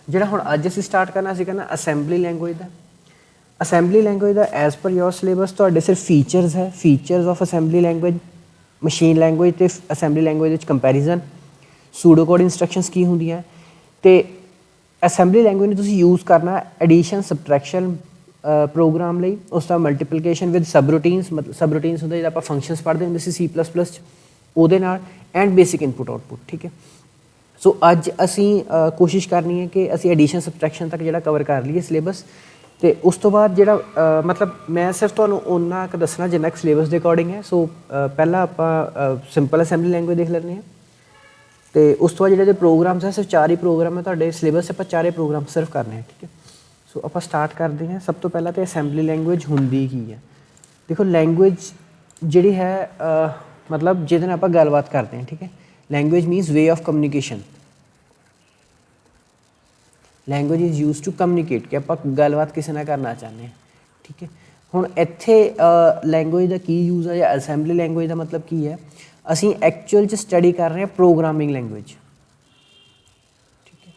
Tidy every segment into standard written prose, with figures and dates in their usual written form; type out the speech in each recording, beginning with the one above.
ਜਿਹੜਾ ਹੁਣ ਅੱਜ ਅਸੀਂ ਸਟਾਰਟ ਕਰਨਾ ਅਸੀਂ ਕਰਨਾ ਅਸੈਂਬਲੀ ਲੈਂਗੁਏਜ ਦਾ। ਅਸੈਂਬਲੀ ਲੈਂਗੁਏਜ ਦਾ ਐਜ਼ ਪਰ ਯੋਰ ਸਿਲੇਬਸ ਤੁਹਾਡੇ ਸਿਰਫ ਫੀਚਰਸ ਹੈ, features of assembly language, machine language ਅਤੇ ਅਸੈਂਬਲੀ ਲੈਂਗੁਏਜ ਵਿੱਚ ਕੰਪੈਰੀਜ਼ਨ, ਸੂਡੋ ਕੋਡ ਇੰਸਟਰਕਸ਼ਨਸ ਕੀ ਹੁੰਦੀਆਂ, ਅਤੇ ਅਸੈਂਬਲੀ ਲੈਂਗੁਏਜ ਨੂੰ ਤੁਸੀਂ ਯੂਜ਼ ਕਰਨਾ ਐਡੀਸ਼ਨ ਸਬਟਰੈਕਸ਼ਨ ਪ੍ਰੋਗਰਾਮ ਲਈ, ਉਸ ਤੋਂ ਮਲਟੀਪਲੀਕੇਸ਼ਨ ਵਿਦ ਸਬਰੂਟੀਨਸ, ਮਤਲਬ ਸਬਰੂਟੀਨਸ ਹੁੰਦਾ ਜਿਹੜਾ ਆਪਾਂ ਫੰਕਸ਼ਨਸ ਪੜ੍ਹਦੇ ਹੁੰਦੇ ਸੀ C++ 'ਚ, ਉਹਦੇ ਨਾਲ, ਐਂਡ ਬੇਸਿਕ ਇਨਪੁਟ ਆਊਟਪੁੱਟ। ਠੀਕ ਹੈ, ਸੋ ਅੱਜ ਅਸੀਂ ਕੋਸ਼ਿਸ਼ ਕਰਨੀ ਹੈ ਕਿ ਅਸੀਂ ਐਡੀਸ਼ਨ ਸਬਟਰੈਕਸ਼ਨ ਤੱਕ ਜਿਹੜਾ ਕਵਰ ਕਰ ਲਈਏ ਸਿਲੇਬਸ, ਅਤੇ ਉਸ ਤੋਂ ਬਾਅਦ ਜਿਹੜਾ ਮਤਲਬ ਮੈਂ ਸਿਰਫ ਤੁਹਾਨੂੰ ਓਨਾ ਕੁ ਦੱਸਣਾ ਜਿੰਨਾ ਕੁ ਸਿਲੇਬਸ ਦੇ ਅਕੋਰਡਿੰਗ ਹੈ। ਸੋ ਪਹਿਲਾਂ ਆਪਾਂ ਸਿੰਪਲ ਅਸੈਂਬਲੀ ਲੈਂਗੁਏਜ ਦੇਖ ਲੈਂਦੇ ਹਾਂ, ਅਤੇ ਉਸ ਤੋਂ ਬਾਅਦ ਜਿਹੜੇ ਪ੍ਰੋਗਰਾਮਸ ਹੈ ਸਿਰਫ 4 ਹੀ ਪ੍ਰੋਗਰਾਮ ਹੈ ਤੁਹਾਡੇ ਸਿਲੇਬਸ, ਆਪਾਂ 4 ਪ੍ਰੋਗਰਾਮ ਸਿਰਫ ਕਰਨੇ ਹੈ। ਠੀਕ ਹੈ, ਸੋ ਆਪਾਂ ਸਟਾਰਟ ਕਰਦੇ ਹਾਂ। ਸਭ ਤੋਂ ਪਹਿਲਾਂ ਤਾਂ ਅਸੈਂਬਲੀ ਲੈਂਗੁਏਜ ਹੁੰਦੀ ਕੀ ਹੈ। ਦੇਖੋ ਲੈਂਗੁਏਜ ਜਿਹੜੀ ਹੈ ਮਤਲਬ ਜਿਹਦੇ ਨਾਲ ਆਪਾਂ ਗੱਲਬਾਤ ਕਰਦੇ ਹਾਂ। ਠੀਕ ਹੈ, language means way of communication. Language is use to communicate, ਕਿ ਆਪਾਂ ਗੱਲਬਾਤ ਕਿਸੇ ਨਾਲ ਕਰਨਾ ਚਾਹੁੰਦੇ ਹਾਂ। ਠੀਕ ਹੈ, ਹੁਣ ਇੱਥੇ ਲੈਂਗੁਏਜ ਦਾ ਕੀ ਯੂਜ਼ ਹੈ ਜਾਂ ਅਸੈਂਬਲੀ ਲੈਂਗੁਏਜ ਦਾ ਮਤਲਬ ਕੀ ਹੈ, ਅਸੀਂ ਐਕਚੁਅਲ 'ਚ ਸਟੱਡੀ ਕਰ ਰਹੇ ਹਾਂ ਪ੍ਰੋਗਰਾਮਿੰਗ ਲੈਂਗੁਏਜ। ਠੀਕ ਹੈ,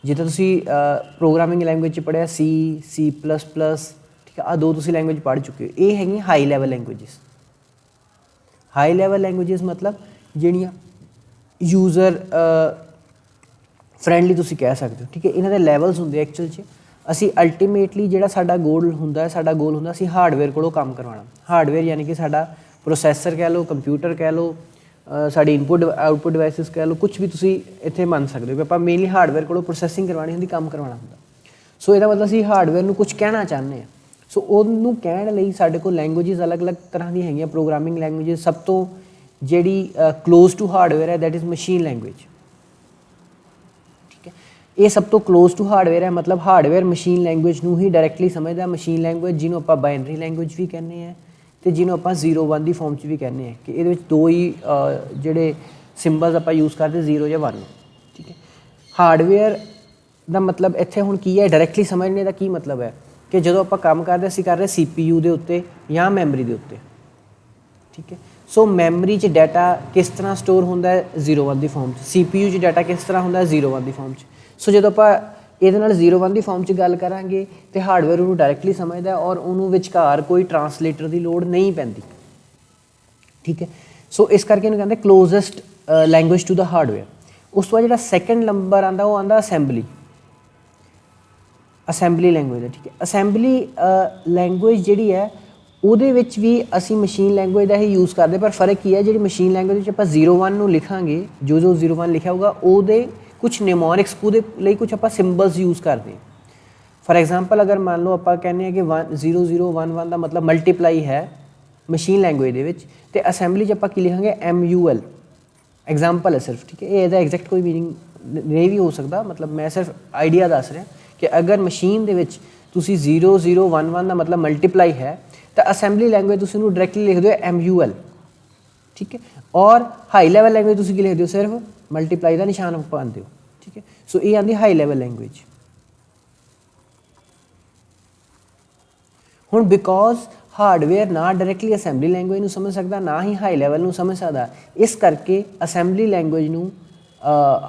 ਜਿੱਦਾਂ ਤੁਸੀਂ ਪ੍ਰੋਗਰਾਮਿੰਗ ਲੈਂਗੁਏਜ 'ਚ ਪੜ੍ਹਿਆ C++, ਠੀਕ ਹੈ, ਆਹ ਦੋ ਤੁਸੀਂ ਲੈਂਗੁਏਜ ਪੜ੍ਹ ਚੁੱਕੇ ਹੋ। ਇਹ ਹੈਗੀਆਂ high level languages. High level languages ਮਤਲਬ ਜਿਹੜੀਆਂ ਯੂਜ਼ਰ ਫਰੈਂਡਲੀ ਤੁਸੀਂ ਕਹਿ ਸਕਦੇ ਹੋ। ਠੀਕ ਹੈ, ਇਹਨਾਂ ਦੇ ਲੈਵਲਸ ਹੁੰਦੇ ਐਕਚੁਅਲ 'ਚ। ਅਸੀਂ ਅਲਟੀਮੇਟਲੀ ਜਿਹੜਾ ਸਾਡਾ ਗੋਲ ਹੁੰਦਾ ਅਸੀਂ ਹਾਰਡਵੇਅਰ ਕੋਲੋਂ ਕੰਮ ਕਰਵਾਉਣਾ। ਹਾਰਡਵੇਅਰ ਯਾਨੀ ਕਿ ਸਾਡਾ ਪ੍ਰੋਸੈਸਰ ਕਹਿ ਲਓ, ਕੰਪਿਊਟਰ ਕਹਿ ਲਓ, ਸਾਡੀ ਇਨਪੁੱਟ ਆਊਟਪੁੱਟ ਡਿਵਾਈਸਿਸ ਕਹਿ ਲਓ, ਕੁਛ ਵੀ ਤੁਸੀਂ ਇੱਥੇ ਮੰਨ ਸਕਦੇ ਹੋ ਕਿ ਆਪਾਂ ਮੇਨਲੀ ਹਾਰਡਵੇਅਰ ਕੋਲੋਂ ਪ੍ਰੋਸੈਸਿੰਗ ਕਰਵਾਉਣੀ ਹੁੰਦੀ, ਕੰਮ ਕਰਵਾਉਣਾ ਹੁੰਦਾ। ਸੋ ਇਹਦਾ ਮਤਲਬ ਅਸੀਂ ਹਾਰਡਵੇਅਰ ਨੂੰ ਕੁਛ ਕਹਿਣਾ ਚਾਹੁੰਦੇ ਹਾਂ। ਸੋ ਉਹਨੂੰ ਕਹਿਣ ਲਈ ਸਾਡੇ ਕੋਲ ਲੈਂਗੁਏਜਿਸ ਅਲੱਗ-ਅਲੱਗ ਤਰ੍ਹਾਂ ਦੀਆਂ ਹੈਗੀਆਂ। ਪ੍ਰੋਗਰਾਮਿੰਗ ਲੈਂਗੁਏਜਿਸ ਸਭ ਤੋਂ ਜਿਹੜੀ ਕਲੋਜ਼ ਟੂ ਹਾਰਡਵੇਅਰ ਹੈ ਦੈਟ ਇਜ਼ ਮਸ਼ੀਨ ਲੈਂਗੁਏਜ। ਇਹ ਸਭ ਤੋਂ ਕਲੋਜ਼ ਟੂ ਹਾਰਡਵੇਅਰ ਹੈ, ਮਤਲਬ ਹਾਰਡਵੇਅਰ ਮਸ਼ੀਨ ਲੈਂਗੁਏਜ ਨੂੰ ਹੀ ਡਾਇਰੈਕਟਲੀ ਸਮਝਦਾ। ਮਸ਼ੀਨ ਲੈਂਗੁਏਜ ਜਿਹਨੂੰ ਆਪਾਂ ਬਾਈਨਰੀ ਲੈਂਗੁਏਜ ਵੀ ਕਹਿੰਦੇ ਹਾਂ ਅਤੇ ਜਿਹਨੂੰ ਆਪਾਂ 0-1 ਦੀ ਫੋਰਮ 'ਚ ਵੀ ਕਹਿੰਦੇ ਹਾਂ, ਕਿ ਇਹਦੇ ਵਿੱਚ ਦੋ ਹੀ ਜਿਹੜੇ ਸਿੰਬਲਸ ਆਪਾਂ ਯੂਜ਼ ਕਰਦੇ 0 ਜਾਂ 1। ਠੀਕ ਹੈ, ਹਾਰਡਵੇਅਰ ਦਾ ਮਤਲਬ ਇੱਥੇ ਹੁਣ ਕੀ ਹੈ, ਡਾਇਰੈਕਟਲੀ ਸਮਝਣੇ ਦਾ ਕੀ ਮਤਲਬ ਹੈ ਕਿ ਜਦੋਂ ਆਪਾਂ ਕੰਮ ਕਰਦੇ ਅਸੀਂ ਕਰ ਰਹੇ CPU ਦੇ ਉੱਤੇ ਜਾਂ ਮੈਮਰੀ ਦੇ ਉੱਤੇ। ਠੀਕ ਹੈ, ਸੋ ਮੈਮਰੀ 'ਚ ਡਾਟਾ ਕਿਸ ਤਰ੍ਹਾਂ ਸਟੋਰ ਹੁੰਦਾ 0-1 ਦੀ ਫੋਰਮ 'ਚ, CPU 'ਚ ਡਾਟਾ ਕਿਸ ਤਰ੍ਹਾਂ ਹੁੰਦਾ 0-1 ਦੀ ਫੋਰਮ 'ਚ। ਸੋ ਜਦੋਂ ਆਪਾਂ ਇਹਦੇ ਨਾਲ 0-1 ਦੀ ਫੋਰਮ 'ਚ ਗੱਲ ਕਰਾਂਗੇ ਤਾਂ ਹਾਰਡਵੇਅਰ ਉਹਨੂੰ ਡਾਇਰੈਕਟਲੀ ਸਮਝਦਾ ਔਰ ਉਹਨੂੰ ਵਿਚਕਾਰ ਕੋਈ ਟਰਾਂਸਲੇਟਰ ਦੀ ਲੋੜ ਨਹੀਂ ਪੈਂਦੀ। ਠੀਕ ਹੈ, ਸੋ ਇਸ ਕਰਕੇ ਇਹਨੂੰ ਕਹਿੰਦੇ ਕਲੋਜ਼ੈਸਟ ਲੈਂਗੁਏਜ ਟੂ ਦਾ ਹਾਰਡਵੇਅਰ। ਉਸ ਤੋਂ ਬਾਅਦ ਜਿਹੜਾ ਸੈਕਿੰਡ ਨੰਬਰ ਆਉਂਦਾ ਉਹ ਆਉਂਦਾ ਅਸੈਂਬਲੀ ਲੈਂਗੁਏਜ ਦਾ। ਠੀਕ ਹੈ, ਅਸੈਂਬਲੀ ਲੈਂਗੁਏਜ ਜਿਹੜੀ ਹੈ ਉਹਦੇ ਵਿੱਚ ਵੀ ਅਸੀਂ ਮਸ਼ੀਨ ਲੈਂਗੁਏਜ ਦਾ ਹੀ ਯੂਜ਼ ਕਰਦੇ, ਪਰ ਫਰਕ ਕੀ ਹੈ, ਜਿਹੜੀ ਮਸ਼ੀਨ ਲੈਂਗੁਏਜ ਵਿੱਚ ਆਪਾਂ 0-1 ਨੂੰ ਲਿਖਾਂਗੇ, ਜੋ 0-1 ਲਿਖਿਆ ਹੋਊਗਾ ਉਹਦੇ ਕੁਛ ਨਿਮੋਨਿਕਸ, ਉਹਦੇ ਲਈ ਕੁਛ ਆਪਾਂ ਸਿੰਬਲਸ ਯੂਜ਼ ਕਰਦੇ ਹਾਂ। ਫਾਰ ਐਗਜ਼ਾਮਪਲ ਅਗਰ ਮੰਨ ਲਓ ਆਪਾਂ ਕਹਿੰਦੇ ਹਾਂ ਕਿ 0-0-1-1 ਦਾ ਮਤਲਬ ਮਲਟੀਪਲਾਈ ਹੈ ਮਸ਼ੀਨ ਲੈਂਗੁਏਜ ਦੇ ਵਿੱਚ, ਅਤੇ ਅਸੈਂਬਲੀ 'ਚ ਆਪਾਂ ਕੀ ਲਿਖਾਂਗੇ MUL। ਐਗਜ਼ਾਮਪਲ ਹੈ ਸਿਰਫ। ਠੀਕ ਹੈ, ਇਹ ਇਹਦਾ ਐਗਜ਼ੈਕਟ ਕੋਈ ਮੀਨਿੰਗ ਨਹੀਂ ਵੀ ਹੋ ਸਕਦਾ, ਮਤਲਬ ਮੈਂ ਸਿਰਫ ਆਈਡੀਆ ਦੱਸ ਰਿਹਾ ਕਿ ਅਗਰ ਮਸ਼ੀਨ ਦੇ ਵਿੱਚ ਤੁਸੀਂ 0-0-1-1 ਦਾ ਮਤਲਬ ਮਲਟੀਪਲਾਈ ਹੈ ਤਾਂ ਅਸੈਂਬਲੀ ਲੈਂਗੁਏਜ ਤੁਸੀਂ ਉਹਨੂੰ ਡਾਇਰੈਕਟਲੀ ਲਿਖ ਦਿਓ MUL। ਠੀਕ ਹੈ, ਔਰ ਹਾਈ ਲੈਵਲ ਲੈਂਗੁਏਜ ਤੁਸੀਂ ਕੀ ਲਿਖਦੇ ਹੋ, ਸਿਰਫ ਮਲਟੀਪਲਾਈ ਦਾ ਨਿਸ਼ਾਨ ਪਾਉਂਦੇ ਹੋ। ਠੀਕ ਹੈ, ਸੋ ਇਹ ਆਉਂਦੀ ਹਾਈ ਲੈਵਲ ਲੈਂਗੁਏਜ। ਹੁਣ ਬਿਕੋਜ਼ ਹਾਰਡਵੇਅਰ ਨਾ ਡਾਇਰੈਕਟਲੀ ਅਸੈਂਬਲੀ ਲੈਂਗੁਏਜ ਨੂੰ ਸਮਝ ਸਕਦਾ, ਨਾ ਹੀ ਹਾਈ ਲੈਵਲ ਨੂੰ ਸਮਝ ਸਕਦਾ, ਇਸ ਕਰਕੇ ਅਸੈਂਬਲੀ ਲੈਂਗੁਏਜ ਨੂੰ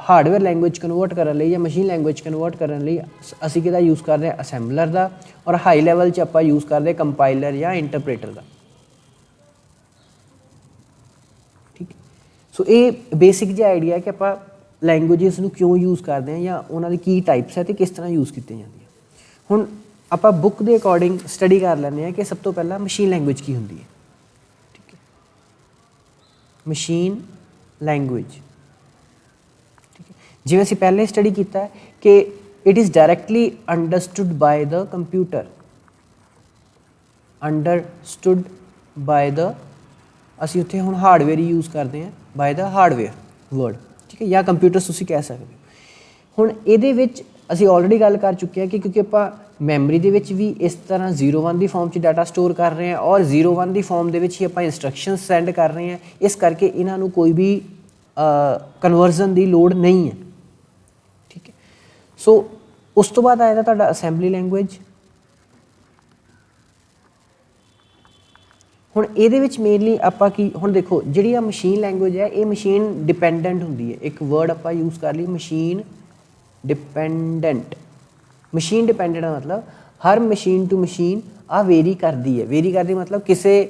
ਹਾਰਡਵੇਅਰ ਲੈਂਗੁਏਜ ਕਨਵਰਟ ਕਰਨ ਲਈ ਜਾਂ ਮਸ਼ੀਨ ਲੈਂਗੁਏਜ ਕਨਵਰਟ ਕਰਨ ਲਈ ਅਸੀਂ ਕਿਹਦਾ ਯੂਜ਼ ਕਰਦੇ ਹਾਂ, ਅਸੈਂਬਲਰ ਦਾ, ਔਰ ਹਾਈ ਲੈਵਲ 'ਚ ਆਪਾਂ ਯੂਜ਼ ਕਰਦੇ ਕੰਪਾਈਲਰ ਜਾਂ ਇੰਟਰਪ੍ਰੇਟਰ ਦਾ। ਠੀਕ ਹੈ, ਸੋ ਇਹ ਬੇਸਿਕ ਜਿਹਾ ਆਈਡੀਆ ਕਿ ਆਪਾਂ ਲੈਂਗੁਏਜਿਸ ਨੂੰ ਕਿਉਂ ਯੂਜ਼ ਕਰਦੇ ਹਾਂ ਜਾਂ ਉਹਨਾਂ ਦੀ ਕੀ ਟਾਈਪਸ ਹੈ ਅਤੇ ਕਿਸ ਤਰ੍ਹਾਂ ਯੂਜ਼ ਕੀਤੀਆਂ ਜਾਂਦੀਆਂ। ਹੁਣ ਆਪਾਂ ਬੁੱਕ ਦੇ ਅਕੋਰਡਿੰਗ ਸਟੱਡੀ ਕਰ ਲੈਂਦੇ ਹਾਂ ਕਿ ਸਭ ਤੋਂ ਪਹਿਲਾਂ ਮਸ਼ੀਨ ਲੈਂਗੁਏਜ ਕੀ ਹੁੰਦੀ ਹੈ। ਠੀਕ ਹੈ, ਮਸ਼ੀਨ ਲੈਂਗੁਏਜ, ਠੀਕ ਹੈ, ਜਿਵੇਂ ਅਸੀਂ ਪਹਿਲੇ ਸਟੱਡੀ ਕੀਤਾ ਕਿ it is directly understood bye the computer. Understood bye ਦ, ਅਸੀਂ ਉੱਥੇ ਹੁਣ ਹਾਰਡਵੇਅਰ ਹੀ ਯੂਜ਼ ਕਰਦੇ ਹਾਂ, ਬਾਏ ਦਾ ਹਾਰਡਵੇਅਰ ਵਰਡ। ਠੀਕ ਹੈ, ਜਾਂ ਕੰਪਿਊਟਰਸ ਤੁਸੀਂ ਕਹਿ ਸਕਦੇ ਹੋ। ਹੁਣ ਇਹਦੇ ਵਿੱਚ ਅਸੀਂ ਆਲਰੇਡੀ ਗੱਲ ਕਰ ਚੁੱਕੇ ਹਾਂ ਕਿ ਕਿਉਂਕਿ ਆਪਾਂ ਮੈਮਰੀ ਦੇ ਵਿੱਚ ਵੀ ਇਸ ਤਰ੍ਹਾਂ 0-1 ਦੀ ਫੋਰਮ 'ਚ ਡਾਟਾ ਸਟੋਰ ਕਰ ਰਹੇ ਹਾਂ ਔਰ 0-1 ਦੀ ਫੋਰਮ ਦੇ ਵਿੱਚ ਹੀ ਆਪਾਂ ਇੰਸਟਰਕਸ਼ਨ ਸੈਂਡ ਕਰ ਰਹੇ ਹਾਂ, ਇਸ ਕਰਕੇ ਇਹਨਾਂ ਨੂੰ ਕੋਈ ਵੀ ਕਨਵਰਜ਼ਨ ਦੀ ਲੋੜ ਨਹੀਂ ਹੈ। ਠੀਕ ਹੈ, ਸੋ ਉਸ ਤੋਂ ਬਾਅਦ ਆਏਗਾ ਤੁਹਾਡਾ ਅਸੈਂਬਲੀ ਲੈਂਗੁਏਜ। ਹੁਣ ਇਹਦੇ ਵਿੱਚ ਮੇਨਲੀ ਆਪਾਂ ਕੀ, ਹੁਣ ਦੇਖੋ ਜਿਹੜੀ ਆ ਮਸ਼ੀਨ ਲੈਂਗੁਏਜ ਹੈ ਇਹ ਮਸ਼ੀਨ ਡਿਪੈਂਡੈਂਟ ਹੁੰਦੀ ਹੈ। ਇੱਕ ਵਰਡ ਆਪਾਂ ਯੂਜ਼ ਕਰ ਲਈ ਮਸ਼ੀਨ डिपेंडेंट। मशीन डिपेंडेंट का मतलब हर मशीन टू मशीन आ वेरी करती है। वेरी करती मतलब किसी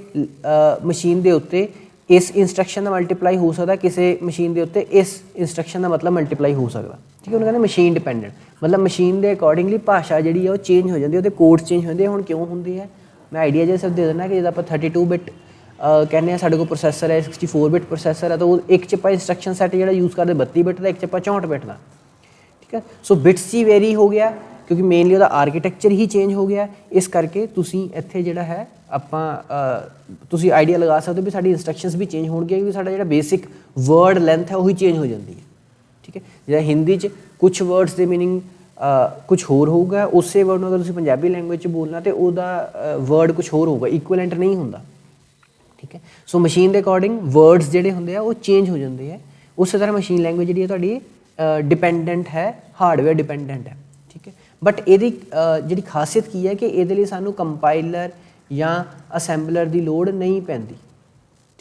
मशीन के उत्ते इस इंस्ट्रक्शन का मल्टीप्लाई हो सकता, किसी मशीन के उत्ते इस इंस्ट्रक्शन का मतलब मल्टीप्लाई हो सकता। ठीक है, उन्होंने कहते मशीन डिपेंडेंट मतलब मशीन के अकॉर्डिंगली भाषा जी है वो चेंज हो जाती है, कोड चेंज होते हैं। हुण क्यों होंदी है मैं आइडिया जो सिर्फ दे देना कि जो आप 32 बिट कहने साढ़े को प्रोसैसर है, 64 बिट प्रोसैसर है, तो वो एक च इंस्ट्रक्शन सैट जो यूज़ करते 32 बिट का, एक च 64 बिट का। ठीक है, सो बिट्स ही वेरी हो गया क्योंकि मेनली वो आर्कीटैक्चर ही चेंज हो गया। इस करके तुसीं इत्थे जिहड़ा है आपां तुसीं आइडिया लगा सकते हो भी साडी इंस्ट्रक्शनस भी चेंज होणगियां क्योंकि साडा जिहड़ा बेसिक वर्ड लेंथ है वही चेंज हो जाती है। ठीक है, जिहड़ा हिंदी च कुछ वर्ड्स के मीनिंग कुछ होर होगा, उस वर्ड में अगर तुसीं पंजाबी लैंगुएज च बोलना तो वह वर्ड कुछ होर होगा, इक्वलेंट नहीं होंदा। ठीक है, सो मशीन के अकॉर्डिंग वर्ड्स जिहड़े हुंदे आ वो चेंज हो जाते हैं। उस तरह मशीन लैंगुएज जिहड़ी है तुहाडी डिपेंडेंट है, हार्डवेयर डिपेंडेंट है। ठीक है, बट इहदी जिहड़ी खासियत की है कि इहदे लई सानूं कंपाइलर या असैंबलर की लोड़ नहीं पैंदी।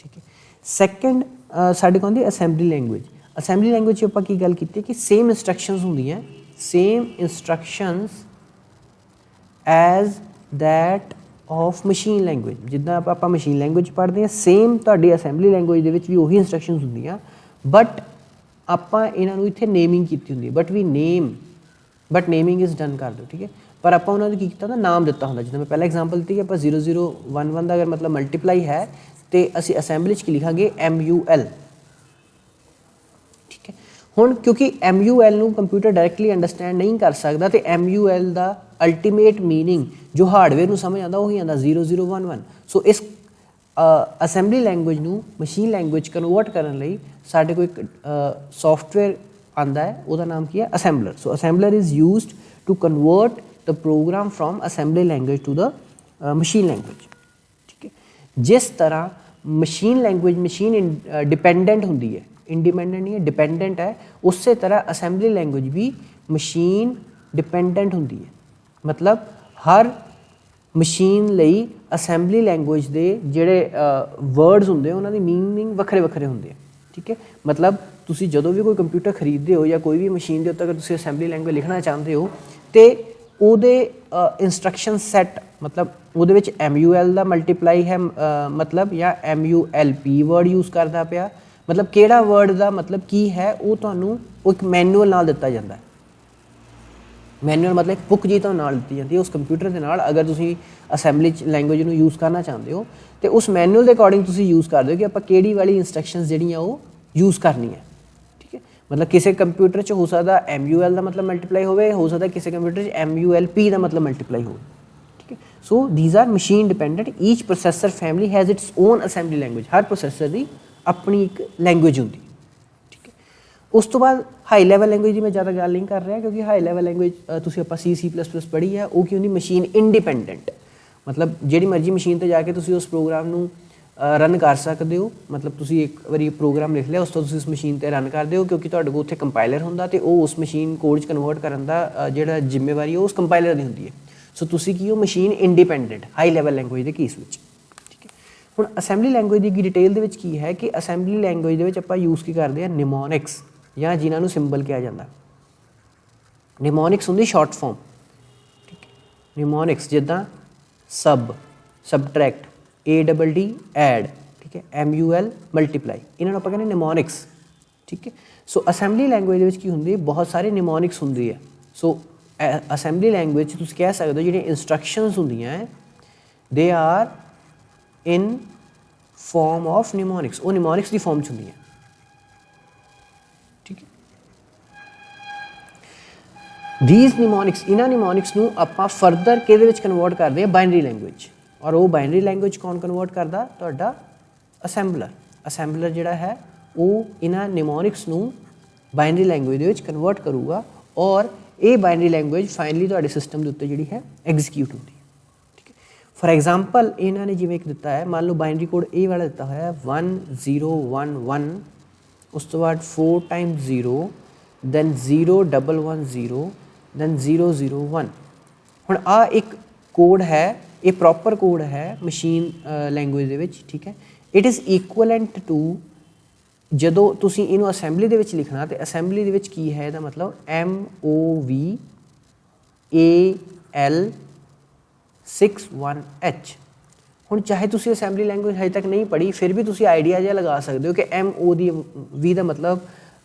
ठीक है, सैकेंड साडे कोल आउंदी असैंबली लैंगुएज। असैंबली लैंगुएज आपां की गल कीती कि सेम इंस्ट्रक्शनस हुंदियां, same instructions as that of machine language. जिद्दां आपां मशीन लैंगुएज पढ़ते हैं सेम तुहाडी असैंबली लैंगुएज दे विच भी उही इंस्ट्रक्शनस हुंदियां, बट आपां इन्हां नूं इत्थे नेमिंग कीती हुंदी, but we name but naming is done कर दो। ठीक है, पर आपां उन्हां नूं की कीता नाम दिता हुंदा। जिद्दां मैं पहला एग्जाम्पल दी कि आपां 0011 का अगर मतलब मल्टीप्लाई है तो असीं असैंबली च की लिखांगे MUL। ठीक है, हुण क्योंकि MUL नूं कंप्यूटर डायरैक्टली अंडरस्टैंड नहीं कर सकता तो MUL का अल्टीमेट मीनिंग जो हार्डवेयर नूं समझ आता वही आता 0011। सो इस असैंबली लैंगुएज नूं मशीन लैंगुएज कन्वर्ट करने लई साडे कोल एक सॉफ्टवेयर आता है, उसका नाम की है assembler. So assembler is used to convert the program from assembly language to the machine language. ठीक है, जिस तरह मशीन लैंगुएज मशीन डिपेंडेंट होंदी है, इंडिपेंडेंट नहीं है, डिपेंडेंट है, उस तरह असैंबली लैंगुएज भी मशीन डिपेंडेंट होंदी है। मतलब हर मशीन लई असैंबली लैंगुएज के जिहड़े वर्ड्स होंदे उन्हां दी मीनिंग वक्रे वक्रे होंदे हैं। ठीक है, मतलब तुसीं जदों भी कोई कंप्यूटर खरीदते हो या कोई भी मशीन के उत्ते अगर तुसीं असैंबली लैंगुएज लिखना चाहते हो तो ਉਹਦੇ इंस्ट्रक्शन सैट मतलब ਉਹਦੇ ਵਿੱਚ MUL ਦਾ ਮਲਟੀਪਲਾਈ है मतलब या MULP वर्ड यूज़ करता पिया, मतलब ਕਿਹੜਾ वर्ड का मतलब की है वो ਤੁਹਾਨੂੰ एक मैनुअल नाल दिता जाता है। मैनुअल मतलब एक बुक जी तो नाल दी जाती है उस कंप्यूटर के नाल। अगर तुसीं असैंबली लैंगुएज नूं यूज़ करना चाहते हो तो उस मैनुअल के अकॉर्डिंग तुसीं यूज़ कर दो कि आपां किहड़ी वाली इंस्ट्रक्शनस जिहड़ियां वो यूज़ करनी है। ठीक है, मतलब किसी कंप्यूटर च हो सकता MUL का मतलब मल्टीप्लाई हो सकता किसी कंप्यूटर MULP का मतलब मल्टीप्लाई हो। ठीक है, so these are machine dependent. Each processor family has its own assembly language. हर प्रोसैसर की अपनी एक लैंगुएज होंदी। ठीक है, उस तो बाद हाई लैवल लैंगुएज की मैं ज़्यादा गल नहीं कर रहा क्योंकि हाई लैवल लैंगुएज तुसीं आपां C++ पढ़ी है, वो की होंदी मशीन इंडिपेंडेंट। मतलब जिहड़ी मर्जी मशीन पर जाके तुसीं उस प्रोग्राम नूं रन कर सकते हो। मतलब तुसीं एक बारी प्रोग्राम लिख लिया उस तो तुसीं उस मशीन पर रन करते हो क्योंकि तुहाडे कोल उत्थे कंपाइलर हुंदा ते वो उस मशीन कोड च कन्वर्ट करन दा जिहड़ा जिम्मेवारी है उस कंपाइलर दी हुंदी है। सो तुसीं की हो machine independent high level language के केस विच। ठीक है, हुण असैंबली लैंगुएज की डिटेल दे विच की है कि असैंबली लैंगुएज दे विच आपां यूज़ की करते हैं निमोनिक्स या जिन्हां नूं सिंबल कहा जाता। निमोनिक्स हुंदी शॉर्ट फॉर्म। ठीक है, निमोनिक्स जिद्दां सब, सबट्रैक्ट, ADD ऐड, ठीक है, MUL मल्टीप्लाई, इन्होंने आप कहते निमोनिक्स। ठीक है, सो असैंबली लैंगुएज की होंगी बहुत सारे निमोनिक्स होंगी है। सो असैंबली लैंगुएज तुम कह सकते हो जो इंस्ट्रक्शनस होंगे they are in form of mnemonics, वो निमोनिक्स की फॉर्म च होंगी। ठीक है, दीज निमोनिक्स इन्होंने निमोनिक्स नूं आपां फरदर किहदे विच कन्वर्ट करते हैं बाइनरी लैंगुएज। और वो बाइनरी लैंगुएज कौन कन्वर्ट करता? तुहाडा असैंबलर। असैंबलर जिहड़ा है वो इन्हां निमोनिक्स नूं बाइनरी लैंगुएज दे विच कन्वर्ट करूगा और ये बाइनरी लैंगुएज फाइनली तुहाडे सिस्टम के उत्ते जिहड़ी है एग्जीक्यूट होंदी है। ठीक है, फॉर एग्जाम्पल इन्होंने जिवें एक दिता है, मान लो बाइनरी कोड ये वाला दिता होया 1011, उस तो बाद 4 टाइम्स 0, दैन 0110, दैन 001। हुण आ एक कोड है, ये प्रॉपर कोड है मशीन लैंगुएज दे विच। ठीक है, इट इज़ इक्वलेंट टू ਜਦੋਂ ਤੁਸੀਂ ਇਹਨੂੰ ਅਸੈਂਬਲੀ ਦੇ ਵਿੱਚ ਲਿਖਣਾ ਤੇ ਅਸੈਂਬਲੀ ਦੇ ਵਿੱਚ ਕੀ ਹੈ ਇਹਦਾ ਮਤਲਬ MOVAL61H। ਹੁਣ ਚਾਹੇ ਤੁਸੀਂ ਅਸੈਂਬਲੀ ਲੈਂਗੁਏਜ ਹਜੇ ਤੱਕ ਨਹੀਂ ਪੜ੍ਹੀ ਫਿਰ ਵੀ ਤੁਸੀਂ ਆਈਡੀਆ ਜਿਹਾ ਲਗਾ ਸਕਦੇ ਹੋ ਕਿ MOV ਦਾ ਮਤਲਬ